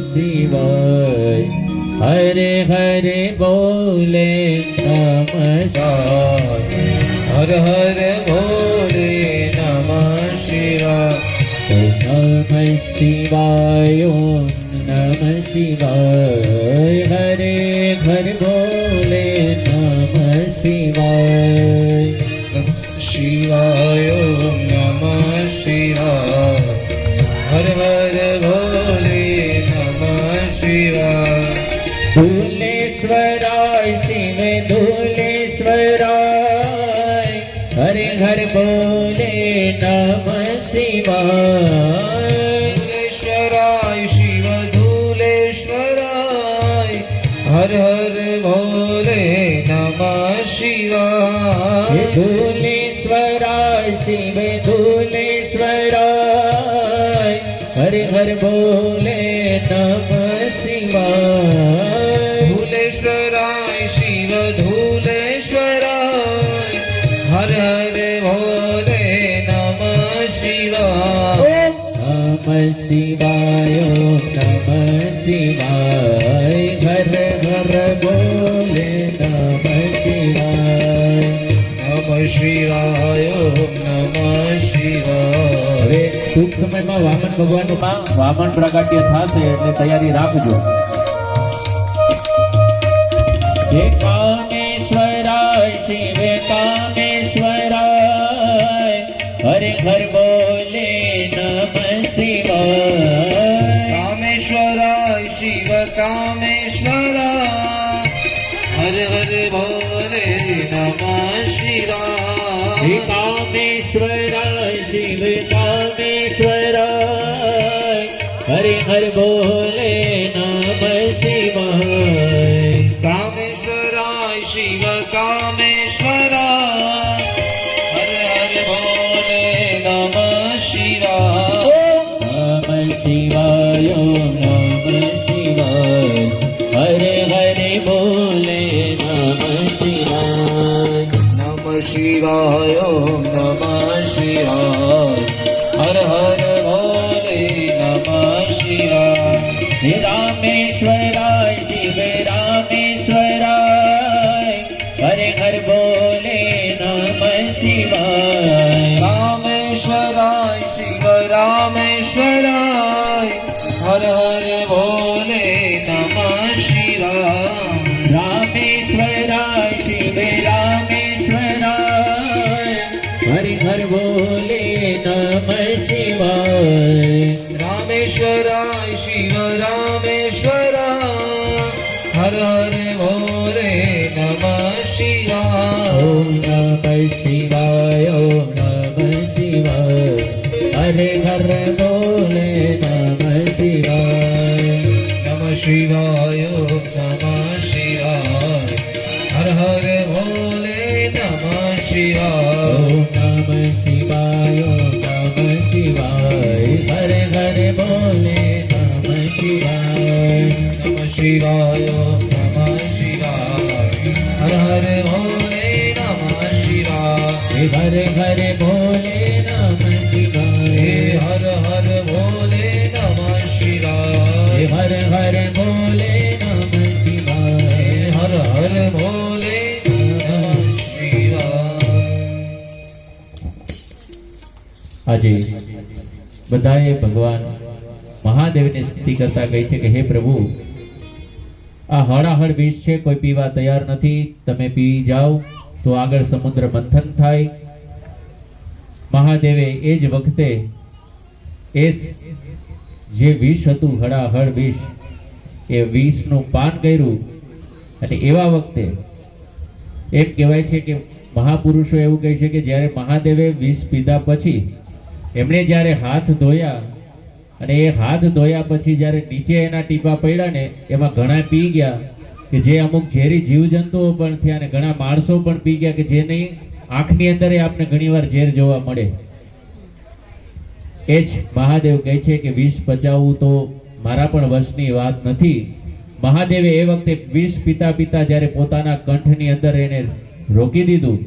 શિવાય હરે હરે બોલે નમઃ હર હર ભોલે નમઃ શિવાય નમઃ શિવાય ઓમ નમઃ શિવાય હરે હર બોલે નમઃ શિવાય શિવાય ઓમ નમઃ શિવાય હર હર ભોલે નમઃ શિવાય ધૂલેશ્વરાય શિવ ધૂલેશ્વરાય હરે હર બોલે નમઃ શિવાય ધૂલેશ્વરાય શિવ ધૂલેશ્વરાય હર હર ભોલે નમઃ શિવાય ધૂલેશ્વરાય શિવ ધૂલેશ્વરાય હરે હર બોલે નમઃ શિવાય ધૂલેશ્વરાય શિવ ધૂલેશ્વરાય હર હર ભોલે નમઃ શિવાય નમઃ શિવાય ઓમ નમઃ શિવાય હર હર બોલે નમઃ શિવાય નમઃ શિવાય ઓમ નમઃ શિવાય હવે ટૂંક સમયમાં વામન ભગવાનનું વામન પ્રાગટ્ય થશે એટલે તૈયારી રાખજો હે કામેશ્વરાય શિવ કામેશ્વરાય હરે હર બોલે નમઃ શિવાય કામેશ્વરાય શિવ કામેશ્વરાય હર હર ભોલે નમઃ શિવાય હે કામેશ્વરાય શિવ કામેશ્વરાય હરે હર બોલે નમઃ શિવાય કામેશ્વરાય શિવ કામેશ્વરાય હર હર ભોલે નમઃ શિવાય નમઃ શિવાય ઓમ નમઃ શિવાય હરે હરે બોલે નમઃ શિવાય નમઃ શિવાય ઓમ નમઃ શિવાય હર હર ભોલે નમઃ શિવાય હે રામેશ્વરાય શિવ રામેશ્વરાય હરે હર બોલે નમઃ શિવાય રામેશ્વરાય શિવ રામેશ્વરાય હર હર ભોલે નમઃ શિવાય રામેશ્વરાય શિવ રામેશ્વરાય હરે હર બોલે નમઃ શિવાય રામેશ્વરાય શિવ રામેશ્વરાય હર હર ભોલે નમઃ શિવાય ઓમ નમઃ શિવાય ઓમ નમઃ શિવાય હરે હર બોલે નમઃ શિવાય નમઃ શિવાય ઓમ નમઃ શિવાય હર હર ભોલે નમઃ શિવાય ઓમ નમઃ શિવાય ઓમ નમઃ શિવાય હરે હરે બોલે નમઃ શિવાય નમઃ શિવાય ઓમ નમઃ શિવાય હર હર ભોલે નમઃ શિવાય હરે હરે બોલે નમઃ હે શિવાય હર હર ભોલે નમઃ શિવાય હર હર બોલે નમઃ હે શિવાય હર હર ભોલે નમઃ શિવાય આજે બધાએ ભગવાન મહાદેવની સ્તુતિ કરતા કહી છે કે હે પ્રભુ આ હળાહળ બીજ છે કોઈ પીવા તૈયાર નથી તમે પી જાઓ તો આગળ સમુદ્ર મંથન થાય મહાદેવે એ જ વખતે એ જે વિષ હતું હળાહળ વિષ એ વિષનું પાન કર્યું અને એવા વખતે એમ કહેવાય છે કે મહાપુરુષો એવું કહે છે કે જ્યારે મહાદેવે વિષ પીધા પછી એમણે જ્યારે હાથ ધોયા અને એ હાથ ધોયા પછી જ્યારે નીચે એના ટીપા પડ્યા ને એમાં ઘણા પી ગયા કે જે અમુક ઝેરી જીવજંતુઓ પણ થયા અને ઘણા માણસો પણ પી ગયા કે જેની આંખની અંદર આપને ઘણીવાર ઝેર જોવા મળે એ જ મહાદેવ કહે છે કે વિષ પચાવવું તો મારા પણ વશની વાત નથી મહાદેવે એ વખતે વિષ પીતા પીતા જ્યારે પોતાના કંઠની અંદર એને રોકી દીધું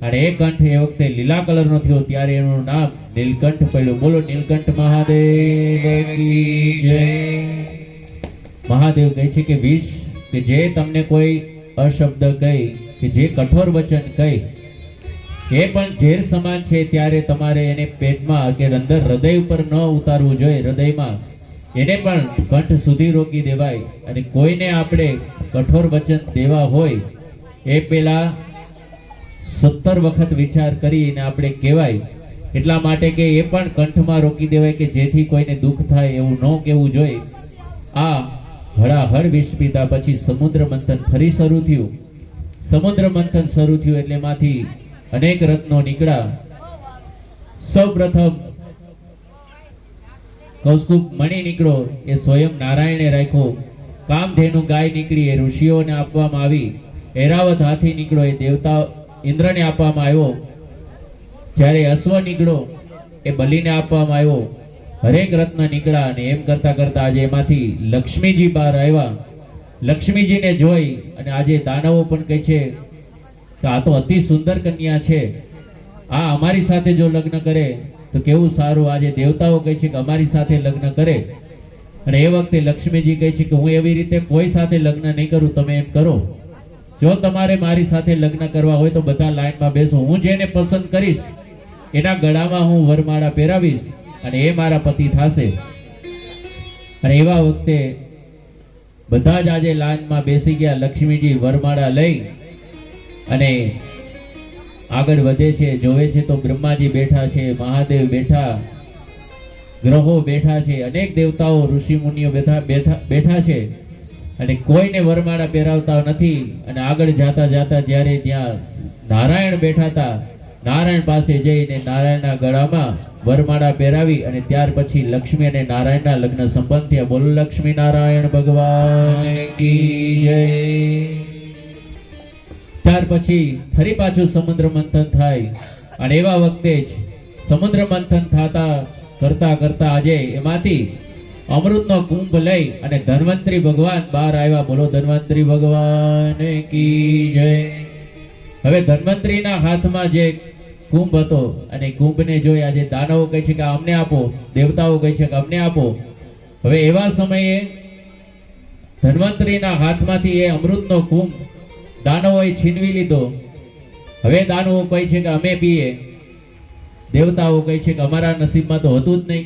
અને એ કંઠ એ વખતે લીલા કલરનો થયો ત્યારે એનું નામ નીલકંઠ પડ્યું. બોલો નીલકંઠ મહાદેવ કી જય. મહાદેવ કહે છે કે વિષ કે જે તમને કોઈ અશબ્દ કહી કે જે કઠોર વચન કહી એ પણ ઝેર સમાન છે, ત્યારે તમારે એને પેટમાં કે અંદર હૃદય ઉપર ન ઉતારવું જોઈએ. હૃદયમાં એને પણ કંઠ સુધી રોકી દેવાય. અને કોઈને આપણે કઠોર વચન દેવા હોય એ પેલા 17 વખત વિચાર કરીને આપણે કહેવાય. એટલા માટે કે એ પણ કંઠમાં રોકી દેવાય કે જેથી કોઈને દુઃખ થાય એવું ન કહેવું જોઈએ. આ હળાહળ વિષ પીધા પછી સમુદ્ર મંથન ફરી શરૂ થયું. સમુદ્ર મંથન શરૂ થયું એટલે એમાંથી અનેક રત્નો નીકળ્યા. સૌપ્રથમ કૌસ્તુભ મણિ નીકળ્યો, એ સ્વયં નારાયણે રાખ્યો. કામધેનુ ગાય નીકળી, એ ઋષિઓને આપવામાં આવી. એરાવત હાથી નીકળ્યો, એ દેવતા ઇન્દ્રને આપવામાં આવ્યો. જ્યારે અશ્વ નીકળ્યો એ બલિને આપવામાં આવ્યો. હરેક રત્ન નીકળ્યા અને એમ કરતા કરતા આજે એમાંથી લક્ષ્મીજી બહાર આવ્યા. લક્ષ્મીજીને જોઈ અને આજે દાનવો પણ કહે છે કે આ તો અતિ સુંદર કન્યા છે, આ અમારી સાથે જો લગ્ન કરે તો કેવું સારું. આજે દેવતાઓ કહે છે કે અમારી સાથે લગ્ન કરે. અને એ વખતે લક્ષ્મીજી કહે છે કે હું એવી રીતે કોઈ સાથે લગ્ન નહીં કરું, તમે એમ કરો. જો તમારે મારી સાથે લગ્ન કરવા હોય તો બધા લાઈનમાં બેસો. હું જેને પસંદ કરીશ એના ગળામાં હું વરમાળા પહેરાવીશ અને એ મારા પતિ થશે. અને એવા વખતે બધા જ આજે લાઈનમાં બેસી ગયા. લક્ષ્મીજી વરમાળા લઈ અને આગળ વધે છે. જોવે છે તો બ્રહ્માજી બેઠા છે, મહાદેવ બેઠા, ગ્રહો બેઠા છે, અનેક દેવતાઓ ઋષિ મુનિઓ બેઠા છે અને કોઈને વરમાળા પહેરાવતા નથી. અને આગળ જાતા જાતા જ્યારે ત્યાં નારાયણ બેઠા હતા, નારાયણ પાસે જઈને નારાયણના ગળામાં વરમાળા પહેરાવી અને ત્યાર પછી લક્ષ્મી અને નારાયણના લગ્ન સંપન્ન થયા. બોલો લક્ષ્મી નારાયણ ભગવાન કી જય. ત્યાર પછી ફરી પાછું સમુદ્ર મંથન થાય અને એવા વખતે જ સમુદ્ર મંથન થતા કરતા કરતા આજે એમાંથી અમૃતનો કુંભ લઈ અને ધન્વંતરી ભગવાન બહાર આવ્યા. બોલો ધન્વંતરી ભગવાન કી જય. હવે ધન્વંતરીના હાથમાં જે કુંભ હતો અને કુંભને જોઈ આજે દાનવો કહે છે કે અમને આપો, દેવતાઓ કહે છે કે અમને આપો. હવે એવા સમયે ધન્વંતરીના હાથમાંથી એ અમૃતનો કુંભ દાનવોએ છીનવી લીધો. હવે દાનવો કહે છે કે અમે પીએ, દેવતાઓ કહે છે કે અમારા નસીબમાં તો હતું જ નહીં.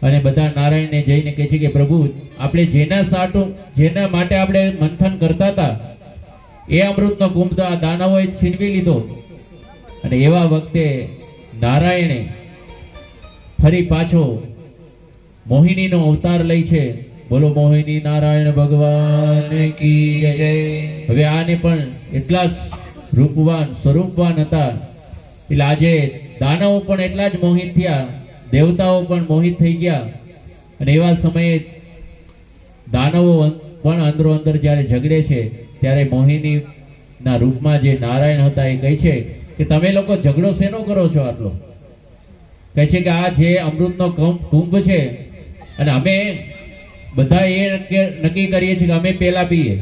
અને બધા નારાયણને જઈને કહે છે કે પ્રભુ આપણે જેના માટે આપણે મંથન કરતા હતા એ અમૃતનો કુંભ તો આ દાનવોએ છીનવી લીધો. અને એવા વખતે નારાયણે ફરી પાછો મોહિનીનો અવતાર લઈ છે. બોલો મોહિની નારાયણ ભગવાન કી જય. હવે આને પણ એટલા રૂપવાન સ્વરૂપવાન હતા એટલે આજે દાનવો પણ એટલા જ મોહિત થયા, દેવતાઓ પણ મોહિત થઈ ગયા. અને એવા સમયે દાનવો પણ અંદરો અંદર જ્યારે ઝઘડે છે ત્યારે મોહિનીના રૂપમાં જે નારાયણ હતા એ કહે છે કે તમે લોકો ઝઘડો શેનો કરો છો આટલો? કહે છે કે આ જે અમૃતનો કુંભ છે અને અમે બધા એ નક્કી કરીએ છીએ કે અમે પહેલા પીએ,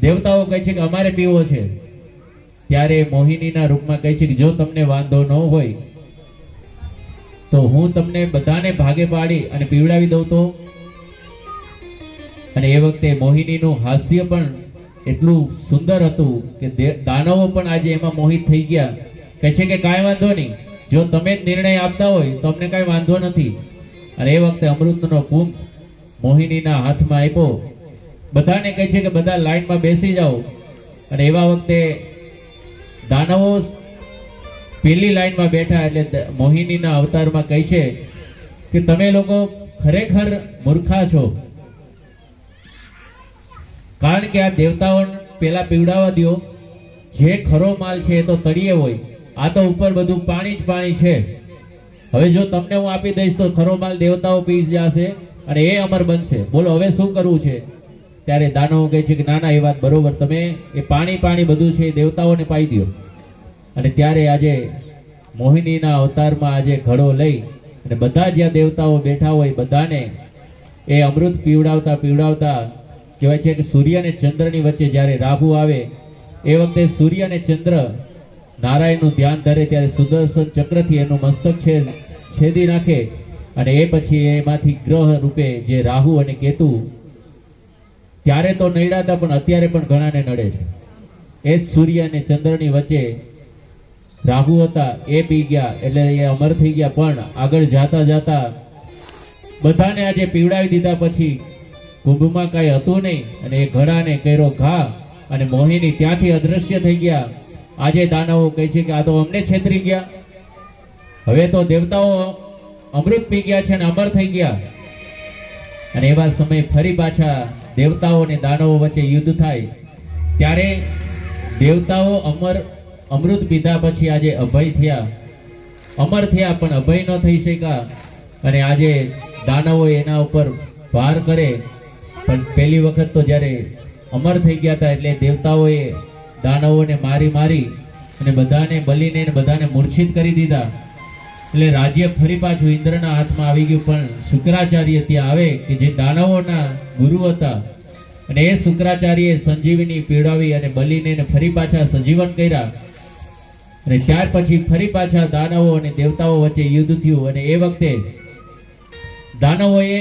દેવતાઓ કહે છે કે અમારે પીવો છે. ત્યારે મોહિનીના રૂપમાં કહે છે કે જો તમને વાંધો ન હોય તો હું તમને બધાને ભાગે પાડી અને પીવડાવી દઉં તો. અને એ વખતે મોહિનીનું હાસ્ય પણ એટલું સુંદર હતું કે દાનવો પણ આજે એમાં મોહિત થઈ ગયા. કહે છે કે કાંઈ વાંધો નહીં, જો તમે જ નિર્ણય આપતા હોય તો અમને કાંઈ વાંધો નથી. અને એ વખતે અમૃતનો કુંભ મોહિનીના હાથમાં આપ્યો. બધાને કહે છે કે બધા લાઈનમાં બેસી જાઓ. અને એવા વખતે દાનવો પેલી લાઈનમાં બેઠા એટલે મોહિનીના અવતારમાં કહે છે કે તમે લોકો ખરેખર મૂર્ખા છો, કારણ કે આ દેવતાઓ પેલા પીવડાવવા દો. જે ખરો માલ છે એ તો તળિયે હોય, આ તો ઉપર બધું પાણી જ પાણી છે. હવે જો તમને હું આપી દઈશ તો ખરો માલ દેવતાઓ પી જશે અને એ અમર બનશે. બોલો હવે શું કરવું છે? ત્યારે દાનવો કહે છે કે ના ના એ વાત બરોબર, તમે એ પાણી બધું છે એ દેવતાઓને પાઈ દો. અને ત્યારે આજે મોહિનીના અવતારમાં આજે ઘડો લઈ અને બધા જ્યાં દેવતાઓ બેઠા હોય બધાને એ અમૃત પીવડાવતા કહેવાય છે કે સૂર્ય અને ચંદ્રની વચ્ચે જ્યારે રાહુ આવે એ વખતે સૂર્ય અને ચંદ્ર નારાયણનું ધ્યાન ધરે ત્યારે સુદર્શન ચક્રથી એનું મસ્તક છેદી નાખે અને એ પછી એમાંથી ગ્રહ રૂપે જે રાહુ અને કેતુ ત્યારે તો નડ્યા હતા પણ અત્યારે પણ ઘણાને નડે છે. એ જ સૂર્ય અને ચંદ્રની વચ્ચે રાહુ હતા, એ પી ગયા એટલે એ અમર થઈ ગયા. પણ આગળ જાતા જાતા બધાને આજે પીવડાવી દીધા પછી કુંભમાં કાંઈ હતું નહીં અને એ ઘડાને કર્યો ઘા અને મોહિની ત્યાંથી અદ્રશ્ય થઈ ગયા. આજે દાનવો કહે છે કે આ તો અમને છેતરી ગયા, હવે તો દેવતાઓ અમૃત પી ગયા છે અને અમર થઈ ગયા. અને એવા સમય ફરી પાછા દેવતાઓ અને દાનવો વચ્ચે યુદ્ધ થાય ત્યારે દેવતાઓ અમૃત પીધા પછી આજે અભય થયા, અમર થયા પણ અભય ન થઈ શક્યા. અને આજે દાનવો એના ઉપર ભાર કરે પણ પહેલી વખત તો જ્યારે અમર થઈ ગયા હતા એટલે દેવતાઓએ દાનવોને મારી અને બધાને બલીને બધાને મૂર્છિત કરી દીધા. એટલે રાજ્ય ફરી પાછું ઇન્દ્રના હાથમાં આવી ગયું. પણ શુક્રાચાર્ય ત્યાં આવે કે જે દાનવોના ગુરુ હતા અને એ શુક્રાચાર્યએ સંજીવની પીવડાવી અને બલીને ફરી પાછા સજીવન કર્યા. અને ત્યાર પછી ફરી પાછા દાનવો અને દેવતાઓ વચ્ચે યુદ્ધ થયું અને એ વખતે દાનવોએ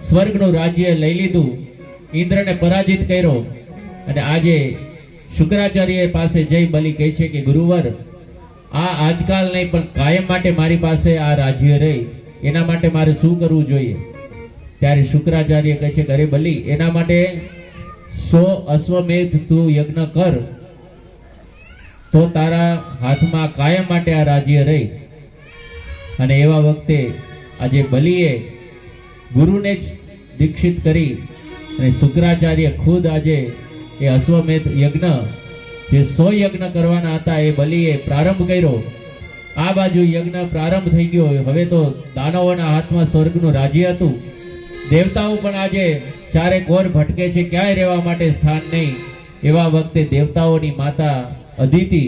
સ્વર્ગનું રાજ્ય લઈ લીધું, ઇન્દ્રને પરાજિત કર્યો. અને આજે શુક્રાચાર્ય પાસે જઈ બલિ કહે છે કે ગુરુવર, આ આજકાલ નહીં પણ કાયમ માટે મારી પાસે આ રાજ્ય રહી, એના માટે મારે શું કરવું જોઈએ? ત્યારે શુક્રાચાર્ય કહે છે કે અરે બલિ, એના માટે 100 અશ્વમેધ તું યજ્ઞ કર તો તારા હાથમાં કાયમ માટે આ રાજ્ય રહી. અને એવા વખતે આજે બલિએ ગુરુને જ દીક્ષિત કરી અને શુક્રાચાર્ય ખુદ આજે એ અશ્વમેધ યજ્ઞ જે 100 યજ્ઞ કરવાના હતા એ બલિએ પ્રારંભ કર્યો. આ બાજુ યજ્ઞ પ્રારંભ થઈ ગયો. હવે તો દાનવોના હાથમાં સ્વર્ગનું રાજ્ય હતું. દેવતાઓ પણ આજે ચારે કોર ભટકે છે, ક્યાંય રહેવા માટે સ્થાન નહીં. એવા વખતે દેવતાઓની માતા અદિતિ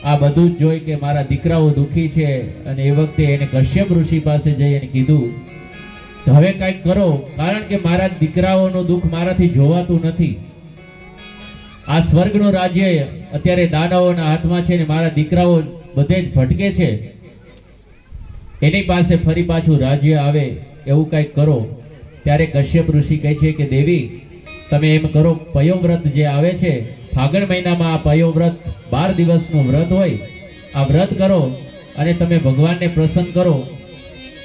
આ બધું જ જોઈ કે મારા દીકરાઓ દુઃખી છે અને એ વખતે એને કશ્યપ ઋષિ પાસે જઈ અને કીધું હવે કંઈક કરો, કારણ કે મારા દીકરાઓનું દુઃખ મારાથી જોવાતું નથી. આ સ્વર્ગનું રાજ્ય અત્યારે દાનવોના હાથમાં છે ને મારા દીકરાઓ બધે જ ભટકે છે, એની પાસે ફરી પાછું રાજ્ય આવે એવું કંઈક કરો. ત્યારે કશ્યપ ઋષિ કહે છે કે દેવી, તમે એમ કરો, પયોવ્રત જે આવે છે ફાગણ મહિનામાં, આ પયોવ્રત 12 દિવસનું વ્રત હોય, આ વ્રત કરો અને તમે ભગવાનને પ્રસન્ન કરો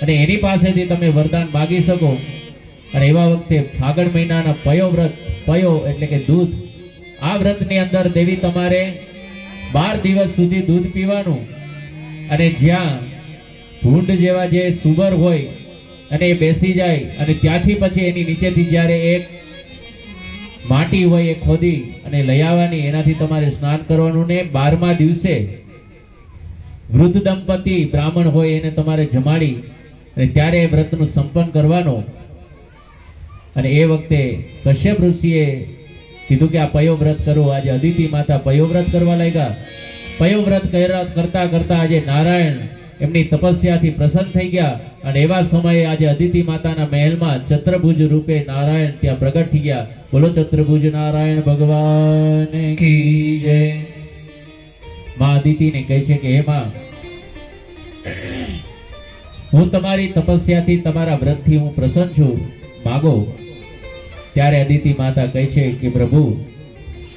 અને એની પાસેથી તમે વરદાન માગી શકો. અને એવા વખતે ફાગણ મહિનાના પયોવ્રત, પયો એટલે કે દૂધ, આ વ્રતની અંદર દેવી તમારે 12 દિવસ સુધી દૂધ પીવાનું. અને જ્યાં ભૂંડ જેવા જે સુબર હોય અને એ બેસી જાય અને ત્યાંથી પછી એની નીચેથી જ્યારે એક માટી હોય એ ખોદી અને લઈ આવવાની, એનાથી તમારે સ્નાન કરવાનું. ને 12મા દિવસે વૃદ્ધ દંપતી બ્રાહ્મણ હોય એને તમારે જમાડી અને ત્યારે એ વ્રતનું સંપન્ન કરવાનું. અને એ વખતે કશ્યપ ઋષિએ કીધું કે આ પયોવ્રત કરો. આજે અદિતિ માતા પયોવ્રત કરવા લાગ્યા. પયોવ્રત કરતા કરતા આજે નારાયણ એમની તપસ્યાથી પ્રસન્ન થઈ ગયા. અને એવા સમયે આજે અદિતિ માતાના મહેલમાં ચતુર્ભુજ રૂપે નારાયણ ત્યાં પ્રગટ થઈ ગયા. બોલો ચતુર્ભુજ નારાયણ ભગવાન કી જય. માં અદિતિને કહે છે કે હે માં, હું તમારી તપસ્યાથી, તમારા વ્રતથી હું પ્રસન્ન છું, માગો. ત્યારે અદિતિ માતા કહે છે કે પ્રભુ,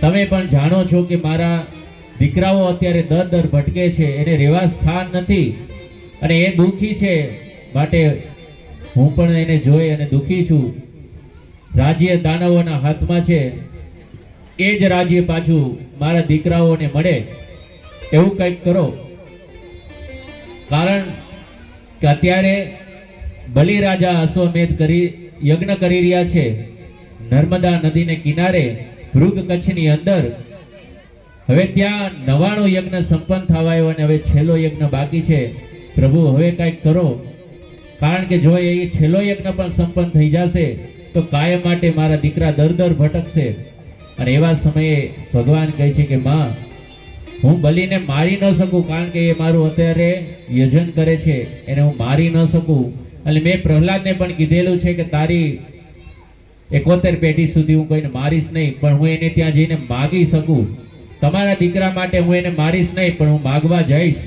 તમે પણ જાણો છો કે મારા દીકરાઓ અત્યારે દર ભટકે છે, એને રહેવા સ્થાન નથી અને એ દુઃખી છે, માટે હું પણ એને જોઈ અને દુઃખી છું. રાજ્ય દાનવોના હાથમાં છે, એ જ રાજ્ય પાછું મારા દીકરાઓને મળે એવું કંઈક કરો. કારણ કે અત્યારે બલિરાજા અશ્વમેધ યજ્ઞ કરી રહ્યા છે નર્મદા નદીને કિનારે ભૃગ કચ્છની અંદર. હવે ત્યાં 99 યજ્ઞ સંપન્ન થવા આવ્યો અને હવે છેલ્લો યજ્ઞ બાકી છે. પ્રભુ હવે કંઈક કરો, કારણ કે જો એ છેલ્લો યજ્ઞ પણ સંપન્ન થઈ જશે તો કાયમ માટે મારા દીકરા દર ભટકશે. અને એવા સમયે ભગવાન કહે છે કે માં, હું બલિને મારી ન શકું, કારણ કે એ મારું અત્યારે યજન કરે છે, એને હું મારી ન શકું. અને મેં પ્રહલાદને પણ કીધેલું છે કે તારી 71 પેઢી સુધી હું કોઈને મારીશ નહીં, પણ હું એને ત્યાં જઈને માગી શકું. તમારા દીકરા માટે હું એને મારીશ નહીં, પણ હું માગવા જઈશ,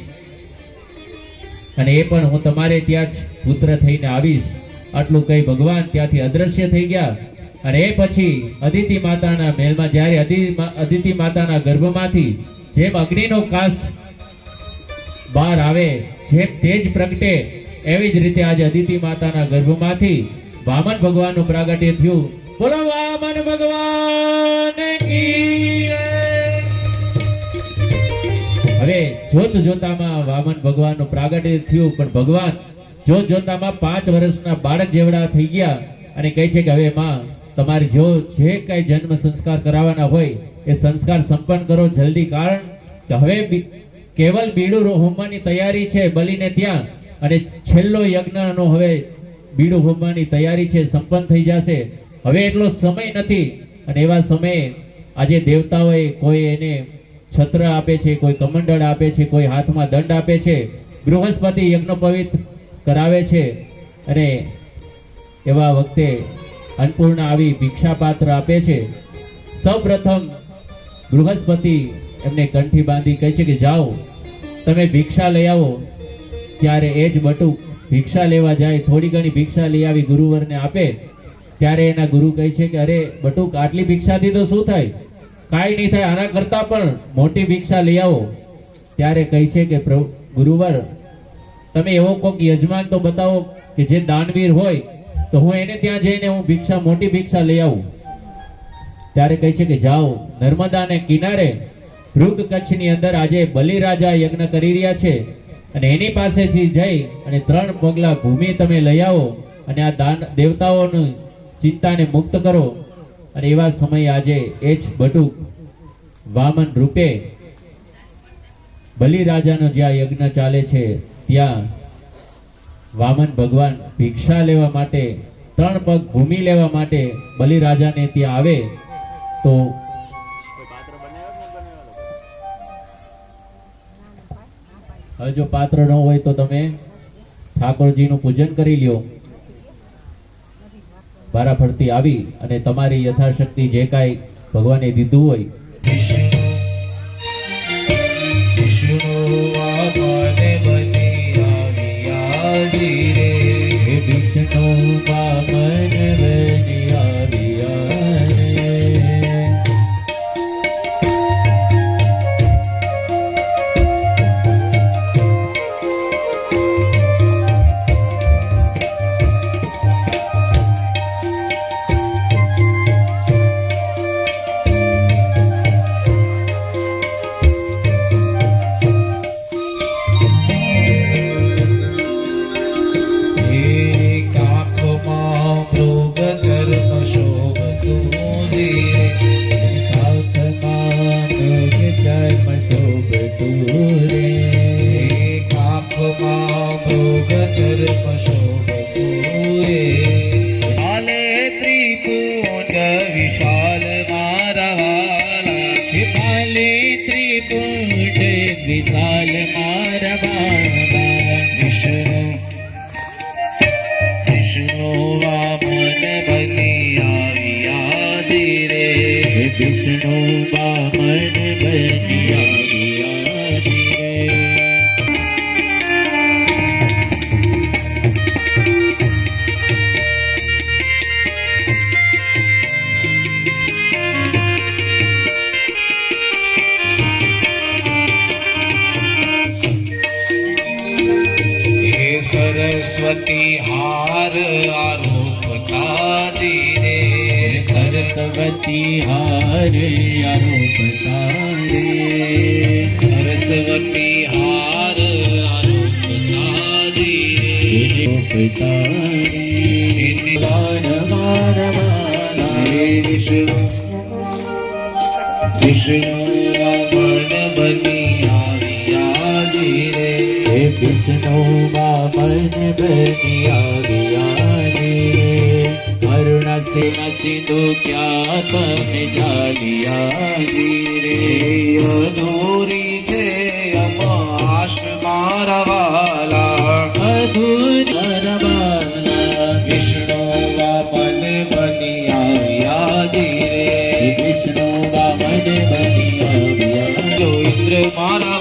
અને એ પણ હું તમારે ત્યાં જ પુત્ર થઈને આવીશ. આટલું કહી ભગવાન ત્યાંથી અદ્રશ્ય થઈ ગયા. અને એ પછી અદિતિ માતાના મહેલમાં જ્યારે અદિતિ માતાના ગર્ભમાંથી જેમ અગ્નિનો કાષ્ઠ બહાર આવે, જેમ તેજ પ્રગટે, એવી જ રીતે આજે અદિતિ માતાના ગર્ભમાંથી વામન ભગવાનનું પ્રાગટ્ય થયું. બોલો વામન ભગવાન કી જય. હવે જોત જોતામાં વામન ભગવાનનું પ્રાગટ્ય થયું, પણ ભગવાન જોત જોતામાં 5 વર્ષના બાળક જેવડા થઈ ગયા અને કહે છે કે હવે માં, તમારે જે કઈ જન્મ સંસ્કાર કરાવવાના હોય એ સંસ્કાર સંપન્ન કરો જલ્દી, કારણ કે હવે કેવલ બીડું હોમવાની તૈયારી છે બલિને ત્યાં, અને છેલ્લો યજ્ઞનો હવે બીડું હોમવાની તૈયારી છે, સંપન્ન થઈ જશે. હવે એટલો સમય નથી. અને એવા સમયે આજે દેવતાઓએ કોઈ એને છત્ર આપે છે, કોઈ કમંડળ આપે છે, કોઈ હાથમાં દંડ આપે છે, બૃહસ્પતિ યજ્ઞોપવિત કરાવે છે. અને એવા વખતે અન્નપૂર્ણા આવી ભિક્ષા પાત્ર આપે છે. સૌપ્રથમ બૃહસ્પતિ એમને કંઠી બાંધી કહે છે કે જાઓ તમે ભિક્ષા લઈ આવો. ત્યારે એ જ બટુક ભિક્ષા લેવા જાય, થોડી ઘણી ભિક્ષા લઈ આવી ગુરુવરને આપે. ત્યારે એના ગુરુ કહે છે કે અરે બટુક, આટલી ભિક્ષાથી તો શું થાય, કાંઈ નહીં થાય, આના કરતા પણ મોટી ભિક્ષા લઈ આવો. ત્યારે કહે છે કે ગુરુવર, તમે એવો કોઈક યજમાન તો બતાવો કે જે દાનવીર હોય, તો હું એને ત્યાં જઈને હું મોટી ભિક્ષા લઈ આવું. ત્યારે કહે છે કે જાઓ નર્મદાને કિનારે ભૃગ કચ્છની અંદર આજે બલિરાજા યજ્ઞ કરી રહ્યા છે, અને એની પાસેથી જઈ અને 3 પગલા ભૂમિ તમે લઈ આવો અને આ દેવતાઓની ચિંતાને મુક્ત કરો. અને એવા સમયે આજે એ જ બટુક વામન રૂપે બલિરાજાનો જ્યાં યજ્ઞ ચાલે છે ત્યાં વામન ભગવાન ભિક્ષા લેવા માટે 3 પગ ભૂમિ લેવા માટે બલિરાજાને ત્યાં આવે. તો હવે જો પાત્ર ન હોય તો તમે ઠાકોરજીનું પૂજન કરી લ્યો. વારાફરતી આવી અને તમારી યથાશક્તિ જે કાંઈ ભગવાને દીધું હોય. વિષ્ણુ વામન બની આવ્યા ધીરે, વિષ્ણુ વામન બની આવ્યા રે. વિશાલ મારા બાબા. વિષ્ણુ વામન બની આવ્યા ધીરે, વિષ્ણુ વામન બની આવ્યા ધીરે. સરસ્વતી હાર આરોપતા ધીરે, સરસ્વતી હાર આરોપતા રે. સરસ્વતી હાર આરોપતા ધીરે, આરોપતા રે. મારા વિષ્ણુ વામન બની આવ્યા ધીરે, વિષ્ણુ વામન બની આવ્યા રે. કરુણા સેવા સિંધુ ક્યાં તમે ચાલ્યા રે. અધૂરી છે અમાશ મારા વાલા, અધૂરી રવાના. વિષ્ણુ વામન બની આવ્યા ધીરે, વિષ્ણુ વામન બની આવ્યા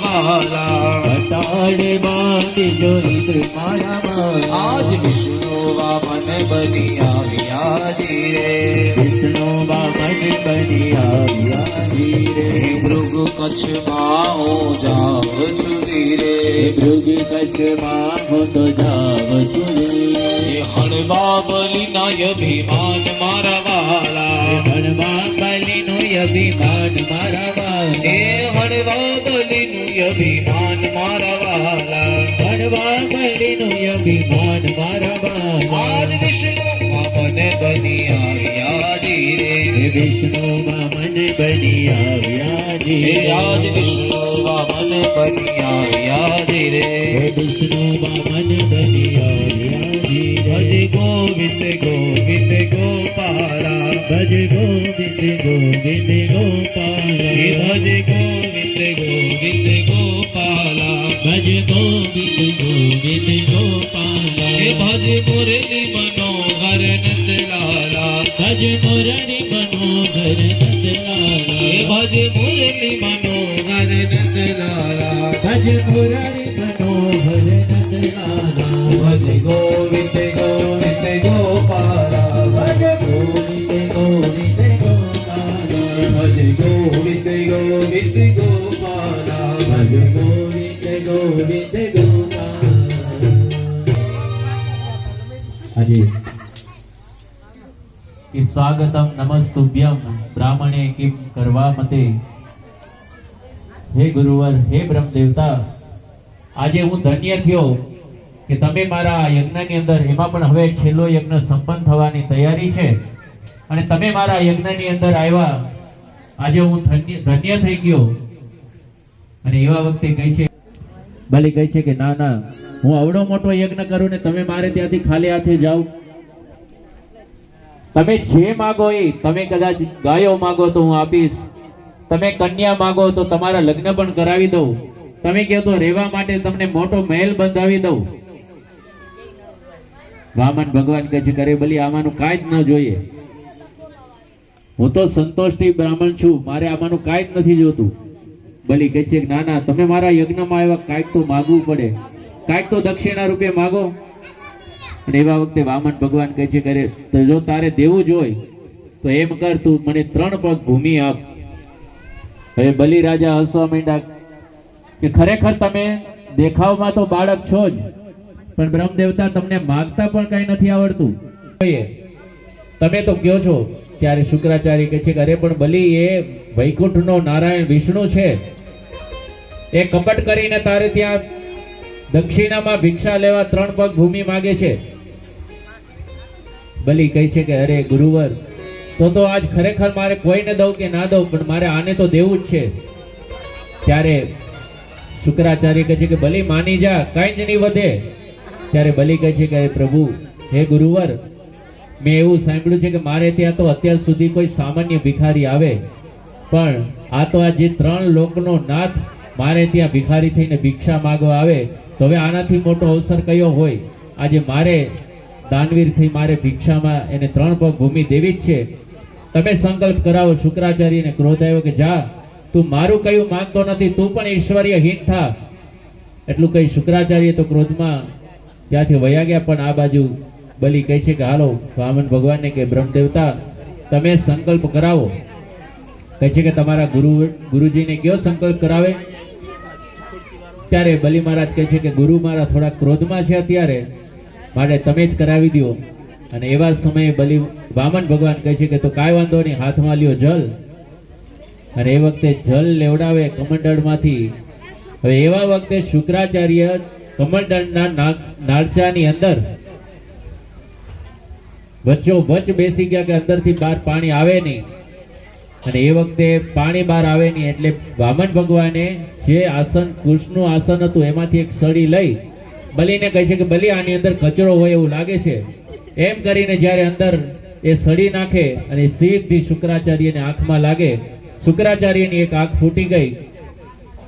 વાલા ઘટાડે બાંધજો ઇન્દ્ર મારા વાલા આજ વિષ્ણુ વામન બની આવ્યાજી રે વિષ્ણુ વામન બની આવ્યાજી રે મૃગ કચ્છમાં હું જાવ છું ધીરે મૃગ કચ્છમાં હું તો જાવ છું રે હળવા બલિના અભિમાન મારા વાલા હણવા બલિનું અભિમાન મારા વાલા એ હળવા બલિનું અભિમાન મારા વાલા હણવા બલિનું અભિમાન મારા વાલા આજ વિષ્ણુ વામન બની આવ્યાજી રે વિષ્ણુ વામન બની આવ્યાજી હે આજ વિષ્ણુ વામન બની આવ્યાજી રે વિષ્ણુ વામન બની આવ્યાજી ભજ ગોવિંદ ગોવિંદ ગોપાલા ભજ ગોવિંદ ગોવિંદ ગોપાલા ભજ ગોવિંદ ગોવિંદ ગોપાલા ભજ ગોવિંદ ગોવિંદ ગોપાલા હે ભજ મુરલી મનોહર નંદલાલા ભજ મુરલી મનોહર નંદલાલા હે ભજ મુરલી મનોહર નંદલાલા ભજ મુરલી મનોહર નંદલાલા ભજ ગોવિંદ ગોવિંદ ગોપાલા ભજ ગોવિંદ ગોવિંદ ગોપાલા ભજ ગોવિંદ ગોવિંદ ગોપાલા ભજ ગોવિંદ ગોવિંદ ગોપાલા આજે कि स्वागतम नमस्तुभ्यम ब्राह्मणे किम करवा मते हे गुरुवर हे ब्रह्म देवता આજે હું ધન્ય થયો કે તમે મારા આ યજ્ઞની અંદર એમાં પણ હવે છેલ્લો યજ્ઞ સંપન્ન થવાની તૈયારી છે અને તમે મારા યજ્ઞની અંદર આવ્યા આજે હું ધન્ય થઈ ગયો અને એવા વખતે કહે છે બલી કહે છે કે ના ના હું આવડો મોટો યજ્ઞ કરું ને તમે મારે ત્યાંથી ખાલી હાથે જાઓ તમે જે માગો એ તમે કદાચ ગાયો માગો તો હું આપીશ તમે કન્યા માગો તો તમારા લગ્ન પણ કરાવી દઉં તમે કહો તો રહેવા માટે તમને મોટો મહેલ બંધાવી દઉં વામન ભગવાન કહે છે કરે બલી આમાંનું કાંઈ જ ન જોઈએ હું તો સંતોષથી બ્રાહ્મણ છું મારે આમાંનું કાંઈ જ નથી જોતું બલી કહે છે ના ના તમે મારા યજ્ઞમાં આવ્યા કાંઈક તો માગવું પડે કાંઈક તો દક્ષિણા રૂપે માગો અને એવા વખતે વામન ભગવાન કહે છે કરે તો જો તારે દેવું જ હોય તો એમ કર તું મને 3 પગ ભૂમિ આપ હવે બલિ રાજા હસવા માંડ્યા કે ખરેખર તમે દેખાવમાં તો બાળક છો જ પણ બ્રહ્મ દેવતા તમને માગતા પણ કઈ નથી આવડતું તમે તો કયો છો ત્યારે શુક્રાચાર્ય કહે છે કે અરે પણ બલિ એ વૈકુંઠનો નારાયણ વિષ્ણુ છે એ કપટ કરીને તારે ત્યાં દક્ષિણામાં ભિક્ષા લેવા 3 પગ ભૂમિ માગે છે બલિ કહે છે કે અરે ગુરુવર તો આજ ખરેખર મારે કોઈને દઉં કે ના દઉં પણ મારે આને તો દેવું જ છે ત્યારે શુક્રાચાર્ય કહે છે કે બલિ માની જા કાંઈ જ નહીં વધે ત્યારે બલિ કહે છે કે પ્રભુ હે ગુરુવર મેં એવું સાંભળ્યું છે કે મારે ત્યાં તો અત્યાર સુધી કોઈ સામાન્ય ભિખારી આવે પણ આ તો આ જે 3 લોકનો નાથ મારે ત્યાં ભિખારી થઈને ભિક્ષા માંગવા આવે તો હવે આનાથી મોટો અવસર કયો હોય આજે મારે દાનવીર થઈ મારે ભિક્ષામાં એને 3 પગ ભૂમિ દેવી જ છે તમે સંકલ્પ કરાવો શુક્રાચાર્યને ક્રોધ આવ્યો કે જા તું મારું કયું માંગતો નથી તું પણ ઈશ્વરીય હીન થા એટલું કહી શુક્રાચાર્ય તો ક્રોધમાં ત્યાંથી વયા ગયા પણ આ બાજુ બલિ કહે છે કે હાલો વામન ભગવાનને કે બ્રહ્મ દેવતા તમે સંકલ્પ કરાવો કહે છે કે તમારા ગુરુજીને કયો સંકલ્પ કરાવે ત્યારે બલિ મહારાજ કહે છે કે ગુરુ મારા થોડા ક્રોધમાં છે અત્યારે માટે તમે જ કરાવી દો અને એવા સમયે બલિ વામન ભગવાન કહે છે કે તો કાંઈ વાંધો નહીં હાથમાં લ્યો જલ અને એ વખતે જલ લેવડાવે કમંડળમાંથી હવે એવા વખતે શુક્રાચાર્ય કમંડળના નાળચાની અંદર વચ્ચોવચ્ચ બેસી ગયા કે અંદરથી બહાર પાણી આવે નહીં અને એ વખતે પાણી બહાર આવે નહીં એટલે વામન ભગવાને જે આસન કૃષ્ણનું આસન હતું એમાંથી એક સળી લઈ બલિને કહે છે કે બલિ આની અંદર કચરો હોય એવું લાગે છે એમ કરીને જ્યારે અંદર એ સળી નાખે અને સીધી શુક્રાચાર્યને આંખમાં લાગે શુક્રાચાર્યની એક આંખ ફૂટી ગઈ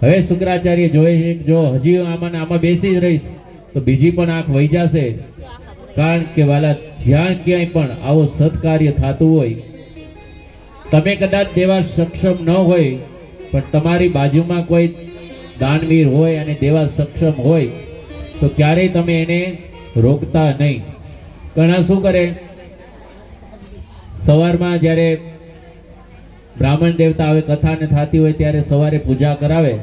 હવે શુક્રાચાર્ય જોયે છે જો હજી આમાં બેસી જ રહીશ તો બીજી પણ આંખ વહી જશે કારણ કે વાલા જ્યાં ક્યાંય પણ આવો સત્કાર્ય થતું હોય તમે કદાચ દેવા સક્ષમ ન હોય પણ તમારી બાજુમાં કોઈ દાનવીર હોય અને દેવા સક્ષમ હોય તો ક્યારેય તમે એને રોકતા નહીં. ઘણા શું કરે, સવારમાં જ્યારે બ્રાહ્મણ દેવતા આવે, કથાને થતી હોય ત્યારે સવારે પૂજા કરાવે.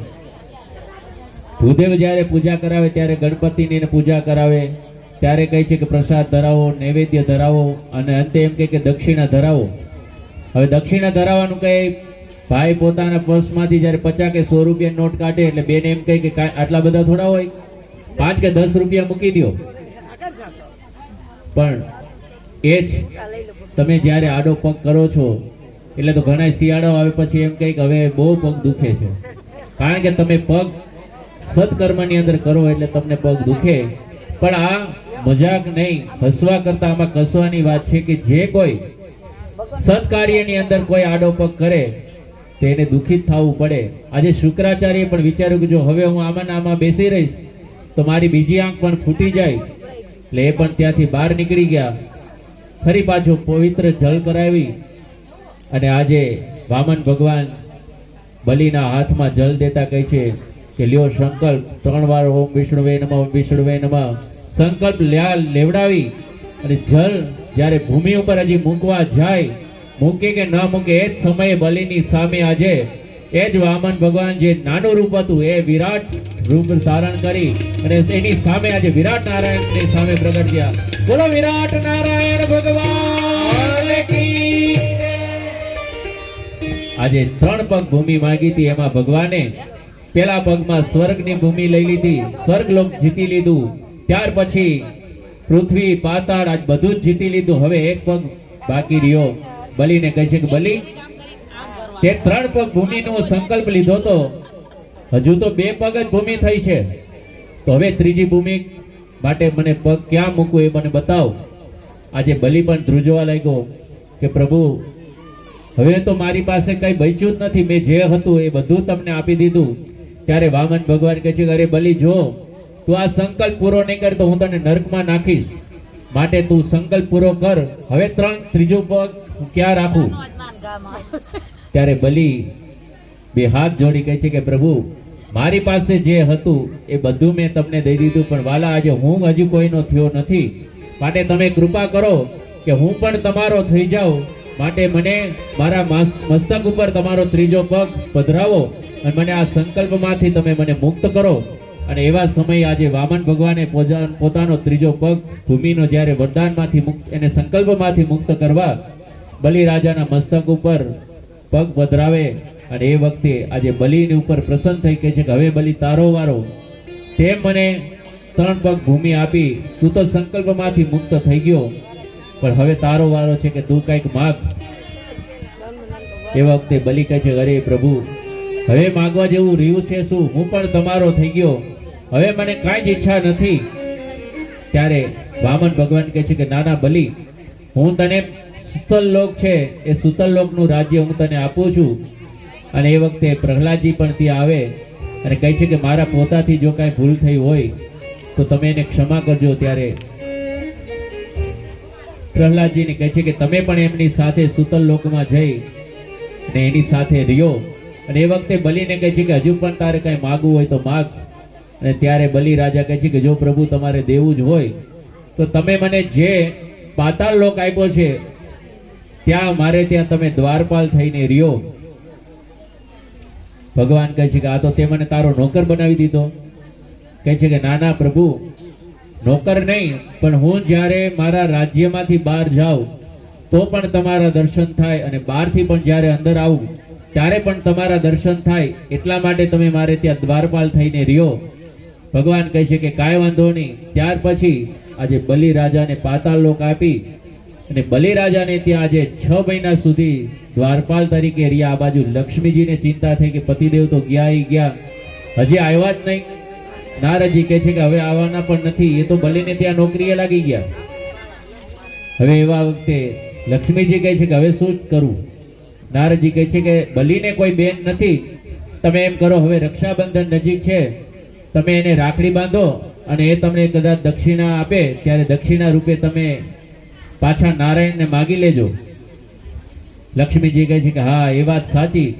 ભૂદેવ જ્યારે પૂજા કરાવે ત્યારે ગણપતિની પૂજા કરાવે, ત્યારે કહે છે કે પ્રસાદ ધરાવો, નૈવેદ્ય ધરાવો, અને અંતે એમ કહે કે દક્ષિણા ધરાવો. હવે દક્ષિણા ધરાવવાનું કહે, ભાઈ પોતાના પર્સમાંથી જ્યારે 50 કે 100 રૂપિયા નોટ કાઢે એટલે બેન એમ કહે કે આટલા બધા થોડા હોય, 5 કે 10 રૂપિયા મૂકી દો. પણ એ જ તમે જ્યારે આડો પગ કરો છો એટલે તો ઘણા શિયાળો આવે પછી એમ કહે કે હવે બહુ પગ દુખે છે, કારણ કે તમે પગ સત્કર્મની અંદર કરો એટલે તમને પગ દુખે. પણ આ મજાક નહીં, હસવા કરતા આમાં કસવાની વાત છે કે જે કોઈ સત્કાર્યની અંદર કોઈ આડો પગ કરે તેને દુઃખિત થવું પડે. આજે શુક્રાચાર્ય પણ વિચાર્યું કે જો હવે હું આમાં આમાં બેસી રહીશ તો મારી બીજી આંખ પણ ફૂટી જાય, એટલે એ પણ ત્યાંથી બહાર નીકળી ગયા. ફરી પાછું પવિત્ર જળ કરાવી અને આજે વામન ભગવાન બલિના હાથમાં જલ દેતા કહે છે કે લ્યો સંકલ્પ, 3 વાર ઓમ વિષ્ણુવે નમઃ, ઓમ વિષ્ણુવે નમઃ સંકલ્પ લેવડાવી અને જલ જ્યારે ભૂમિ ઉપર હજી મૂકવા જાય, મૂકે કે ન મૂકે એ જ સમયે બલિની સામે આજે એ જ વામન ભગવાન જે નાનું રૂપ હતું એ વિરાટ રૂપ ધારણ કરી અને એની સામે આજે વિરાટ નારાયણની સામે પ્રગટ થયા. બોલો વિરાટ નારાયણ ભગવાન કી. આજે 3 પગ ભૂમિ માંગી હતી, એમાં ભગવાને પેલા પગમાં સ્વર્ગની ભૂમિ લઈ લીધી, સ્વર્ગલોક જીતી લીધું. ત્યાર પછી પૃથ્વી, પાતાળ આજ બધું જ જીતી લીધું. હવે એક પગ બાકી રહ્યો. બલિને કહે છે કે બલિ, તે 3 પગ ભૂમિનો સંકલ્પ લીધો તો હજુ તો 2 પગ જ ભૂમિ થઈ છે, તો હવે ત્રીજી ભૂમિ માટે મને પગ ક્યાં મૂકવું એ મને બતાવ. આજે બલિ પણ ધ્રુજવા લાગ્યો કે પ્રભુ હવે તો મારી પાસે કઈ બચ્યું જ નથી, મેં જે હતું એ બધું તમને આપી દીધું. ત્યારે વામન ભગવાન કહે છે કે અરે બલિ જો તું આ સંકલ્પ પૂરો નહીં કર તો હું તને નરકમાં નાખીશ, માટે તું સંકલ્પ પૂરો કર. હવે ત્રીજું પગ હું ક્યાં રાખું? ત્યારે બલિ 2 હાથ જોડી કહે છે કે પ્રભુ મારી પાસે જે હતું એ બધું મેં તમને દઈ દીધું, પણ વાલા આજે હું હજી કોઈનો થયો નથી, માટે તમે કૃપા કરો કે હું પણ તમારો થઈ જાઉં. માટે મને મારા મસ્તક ઉપર તમારો ત્રીજો પગ પધરાવો અને મને આ સંકલ્પમાંથી તમે મને મુક્ત કરો. અને એવા સમયે આજે વામન ભગવાને પોતાનો ત્રીજો પગ ભૂમિનો જ્યારે વરદાનમાંથી મુક્ત, એને સંકલ્પમાંથી મુક્ત કરવા બલિ રાજાના મસ્તક ઉપર પગ પધરાવે. અને એ વખતે આજે બલિની ઉપર પ્રસન્ન થઈ કહે છે કે હવે બલિ તારો વારો, તે મને 3 પગ ભૂમિ આપી, તું તો સંકલ્પમાંથી મુક્ત થઈ ગયો, પણ હવે તારો વારો છે કે તું કંઈક માગ. એ વખતે બલિ કહે છે અરે પ્રભુ હવે માગવા જેવું રહ્યું છે શું? હું પણ તમારો થઈ ગયો, હવે મને કાંઈ જ ઈચ્છા નથી. ત્યારે વામન ભગવાન કહે છે કે નાના બલિ, હું તને સુતલ લોક છે એ સુતલ લોકનું રાજ્ય હું તને આપું છું. અને એ વખતે પ્રહલાદજી પણ ત્યાં આવે અને કહે છે કે મારા પોતાથી જો કાંઈ ભૂલ થઈ હોય તો તમે એને ક્ષમા કરજો. ત્યારે પ્રહલાદજીને કહે છે કે તમે પણ એમની સાથે સુતલ લોકમાં જઈ અને એની સાથે રહ્યો. અને એ વખતે બલિને કહે છે કે હજુ પણ તારે કઈ માગવું હોય તો માગ. અને ત્યારે બલિ રાજા કહે છે કે જો પ્રભુ તમારે દેવું જ હોય તો તમે મને જે પાતાળ લોક આપ્યો છે ત્યાં મારે ત્યાં તમે દ્વારપાલ થઈને રહ્યો. ભગવાન કહે છે કે આ તો તે મને તારો નોકર બનાવી દીધો. કહે છે કે ના ના પ્રભુ, નોકર નહીં, પણ હું જ્યારે મારા રાજ્યમાંથી બહાર જાઉં તો પણ તમારા દર્શન થાય અને બહારથી પણ જ્યારે અંદર આવું ત્યારે પણ તમારા દર્શન થાય, એટલા માટે તમે મારે ત્યાં દ્વારપાલ થઈને રહ્યો. ભગવાન કહે છે કે કાંઈ વાંધો નહીં. ત્યાર પછી આજે બલિ રાજાને પાતાળ લોક આપી અને બલિ રાજાને ત્યાં આજે 6 મહિના સુધી દ્વારપાલ તરીકે રહ્યા. આ બાજુ લક્ષ્મીજીને ચિંતા થઈ કે પતિદેવ તો ગયા, હજી આવ્યા જ નહીં. નારદજી કહે છે કે હવે આવવાના પણ નથી, એ તો બલિને ત્યાં નોકરીએ લાગી ગયા. હવે એવા વખતે લક્ષ્મીજી કહે છે કે હવે શું કરું? નારદજી કહે છે કે બલિને કોઈ બેન નથી, તમે એમ કરો હવે રક્ષાબંધન નજીક છે, તમે એને રાખડી બાંધો અને એ તમને કદાચ દક્ષિણા આપે ત્યારે દક્ષિણા રૂપે તમે પાછા નારાયણને માગી લેજો. લક્ષ્મીજી કહે છે કે હા એ વાત સાચી.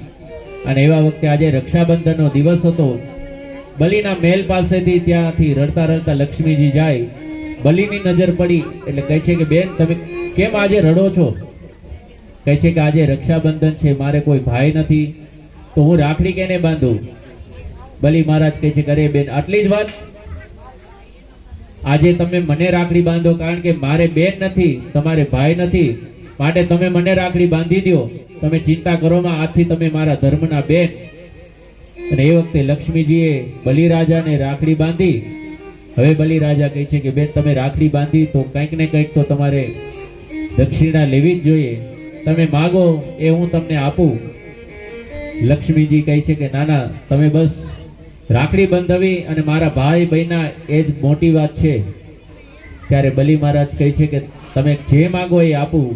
અને એવા વખતે આજે રક્ષાબંધનનો દિવસ હતો બલિના મહેલ પાસેથી ત્યાંથી રડતા રડતા લક્ષ્મીજી જાય. બલિની નજર પડી એટલે કહે છે કે બેન તમે કેમ આજે રડો છો? કહે છે કે આજે રક્ષાબંધન છે, મારે કોઈ ભાઈ નથી, તો હું રાખડી કેને બાંધું? બલિ મહારાજ કહે છે કે અરે બેન આટલી જ વાત, આજે તમે મને રાખડી બાંધો, કારણ કે મારે બેન નથી, તમારે ભાઈ નથી, માટે તમે મને રાખડી બાંધી દો. તમે ચિંતા કરોમાં, આજથી તમે મારા ધર્મના બેન. અને એ વખતે લક્ષ્મીજીએ બલિરાજાને રાખડી બાંધી. હવે બલિરાજા કહે છે કે બેન તમે રાખડી બાંધી તો કંઈક ને કંઈક તો તમારે દક્ષિણા લેવી જ જોઈએ, તમે માગો એ હું તમને આપું. લક્ષ્મીજી કહે છે કે ના ના, તમે બસ રાખડી બંધાવી અને મારા ભાઈ બહેના એ જ મોટી વાત છે. ત્યારે બલિ મહારાજ કહે છે કે તમે જે માગો એ આપું.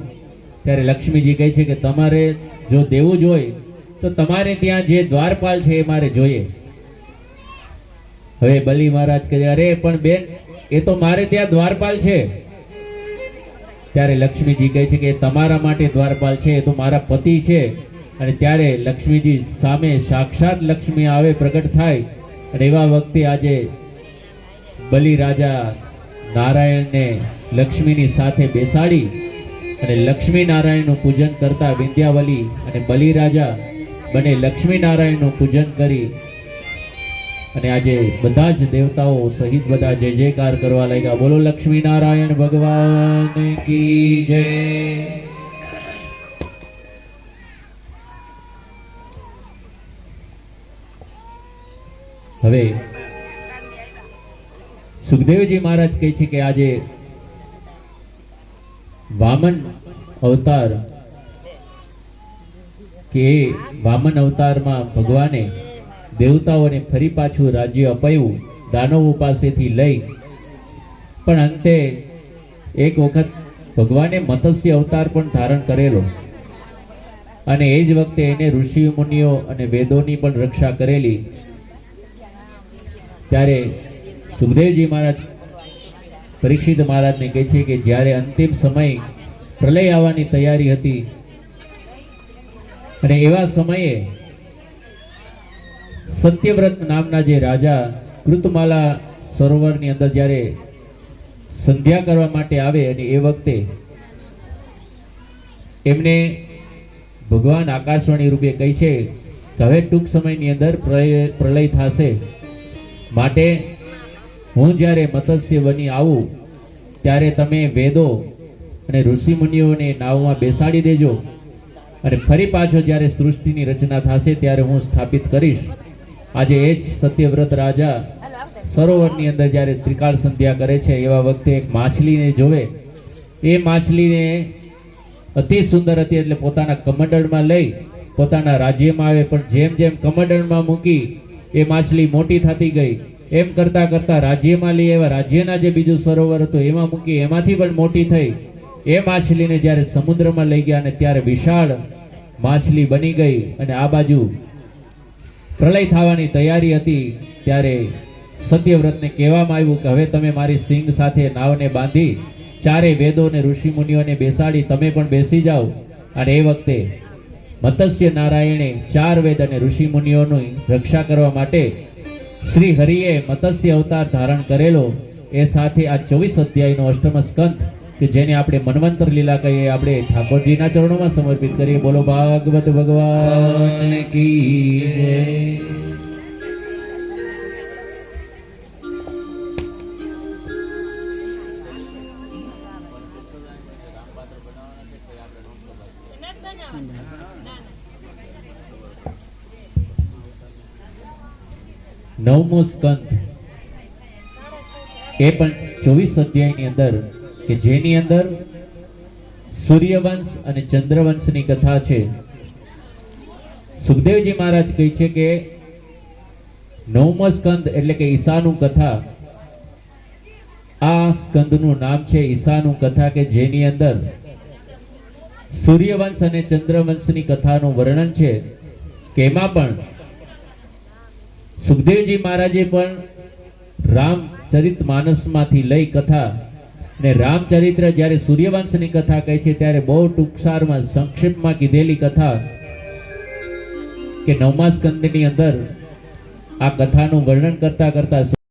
ત્યારે લક્ષ્મીજી કહે છે કે તમારે જો દેવું જ હોય તો તમારે ત્યાં જે દ્વારપાલ છે એ મારે જોઈએ. હવે બલિ મહારાજ કહે અરે પણ બેન એ તો મારે ત્યાં દ્વારપાલ છે. ત્યારે લક્ષ્મીજી કહે છે કે તમારા માટે દ્વારપાલ છે, એ તો મારા પતિ છે. અને ત્યારે લક્ષ્મીજી સામે સાક્ષાત લક્ષ્મી આવે, પ્રગટ થાય. અને એવા વખતે આજે બલિ રાજા નારાયણને લક્ષ્મીની સાથે બેસાડી અને લક્ષ્મી નારાયણનું પૂજન કરતા વિંધ્યાવલી અને બલિ રાજા બંને લક્ષ્મી નારાયણનું પૂજન કરી અને આજે બધા જ દેવતાઓ સહિત બધા જય જયકાર કરવા લાગ્યા. બોલો લક્ષ્મી નારાયણ ભગવાન કી જય. હવે સુખદેવજી મહારાજ કહે છે કે આજે વામન અવતાર કે વામન અવતારમાં ભગવાને દેવતાઓને ફરી પાછું રાજ્ય અપાયું દાનવો પાસેથી લઈ. પણ અંતે એક વખત ભગવાને મત્સ્ય અવતાર પણ ધારણ કરેલો અને એ જ વખતે એને ઋષિ મુનિઓ અને વેદોની પણ રક્ષા કરેલી. ત્યારે સુખદેવજી મહારાજ પરીક્ષિત મહારાજને કહે છે કે જ્યારે અંતિમ સમય પ્રલય આવવાની તૈયારી હતી અને એવા સમયે સત્યવ્રત નામના જે રાજા કૃતમાલા સરોવરની અંદર જ્યારે સંધ્યા કરવા માટે આવે અને એ વખતે એમને ભગવાન આકાશવાણી રૂપે કહે છે કે હવે ટૂંક સમયની અંદર પ્રલય થશે, માટે હું જ્યારે મત્સ્ય બની આવું ત્યારે તમે વેદો અને ઋષિ મુનિઓને નાવમાં બેસાડી દેજો અને ફરી પાછો જ્યારે સૃષ્ટિની રચના થશે ત્યારે હું સ્થાપિત કરીશ. આજે એ જ સત્યવ્રત રાજા સરોવરની અંદર જ્યારે ત્રિકાળ સંધ્યા કરે છે એવા વખતે એક માછલીને જોવે. એ માછલીને અતિ સુંદર હતી એટલે પોતાના કમંડળમાં લઈ પોતાના રાજ્યમાં આવે. પણ જેમ જેમ કમંડળમાં મૂકી એ માછલી મોટી થતી ગઈ. એમ કરતા કરતા રાજ્યમાં લઈ આવ્યા, રાજ્યના જે બીજું સરોવર હતું એમાં મૂકી, એમાંથી પણ મોટી થઈ. એ માછલીને જ્યારે સમુદ્રમાં લઈ ગયા અને ત્યારે વિશાળ માછલી બની ગઈ અને આ બાજુ પ્રલય થવાની તૈયારી હતી. ત્યારે સત્યવ્રતને કહેવામાં આવ્યું કે હવે તમે મારી સિંગ સાથે નાવને બાંધી ચારે વેદો અને ઋષિ મુનિઓને બેસાડી તમે પણ બેસી જાઓ. અને એ વખતે મત્સ્ય નારાયણે ચાર વેદ અને ઋષિ મુનિઓની રક્ષા કરવા માટે શ્રી હરિએ મત્સ્ય અવતાર ધારણ કરેલો. એ સાથે આ 24 અધ્યાયનો અષ્ટમ સ્કંદ કે જેને આપણે મન્વંતર લીલા કહીએ આપણે ઠાકોરજીના ચરણોમાં સમર્પિત કરીએ. બોલો ભાગવત ભગવાન કી જય. નવમો સ્કંદ એ પણ 24 અધ્યાયની અંદર કે જેની અંદર સૂર્યવંશ અને ચંદ્રવંશની કથા છે. સુખદેવજી મહારાજ કહે છે કે નવમો સ્કંદ એટલે કે ઈશાનું કથા. આ સ્કંદનું નામ છે ઈશાનું કથા કે જેની અંદર સૂર્યવંશ અને ચંદ્રવંશની કથાનું વર્ણન છે. કે એમાં પણ સુખદેવજી મહારાજે પણ રામચરિત માનસમાંથી લઈ કથા ને રામચરિત્ર જ્યારે સૂર્યવંશની કથા કહે છે ત્યારે બહુ ટૂંકસારમાં સંક્ષેપમાં કીધેલી કથા કે નવમા સ્કંદની અંદર આ કથાનું વર્ણન કરતા કરતા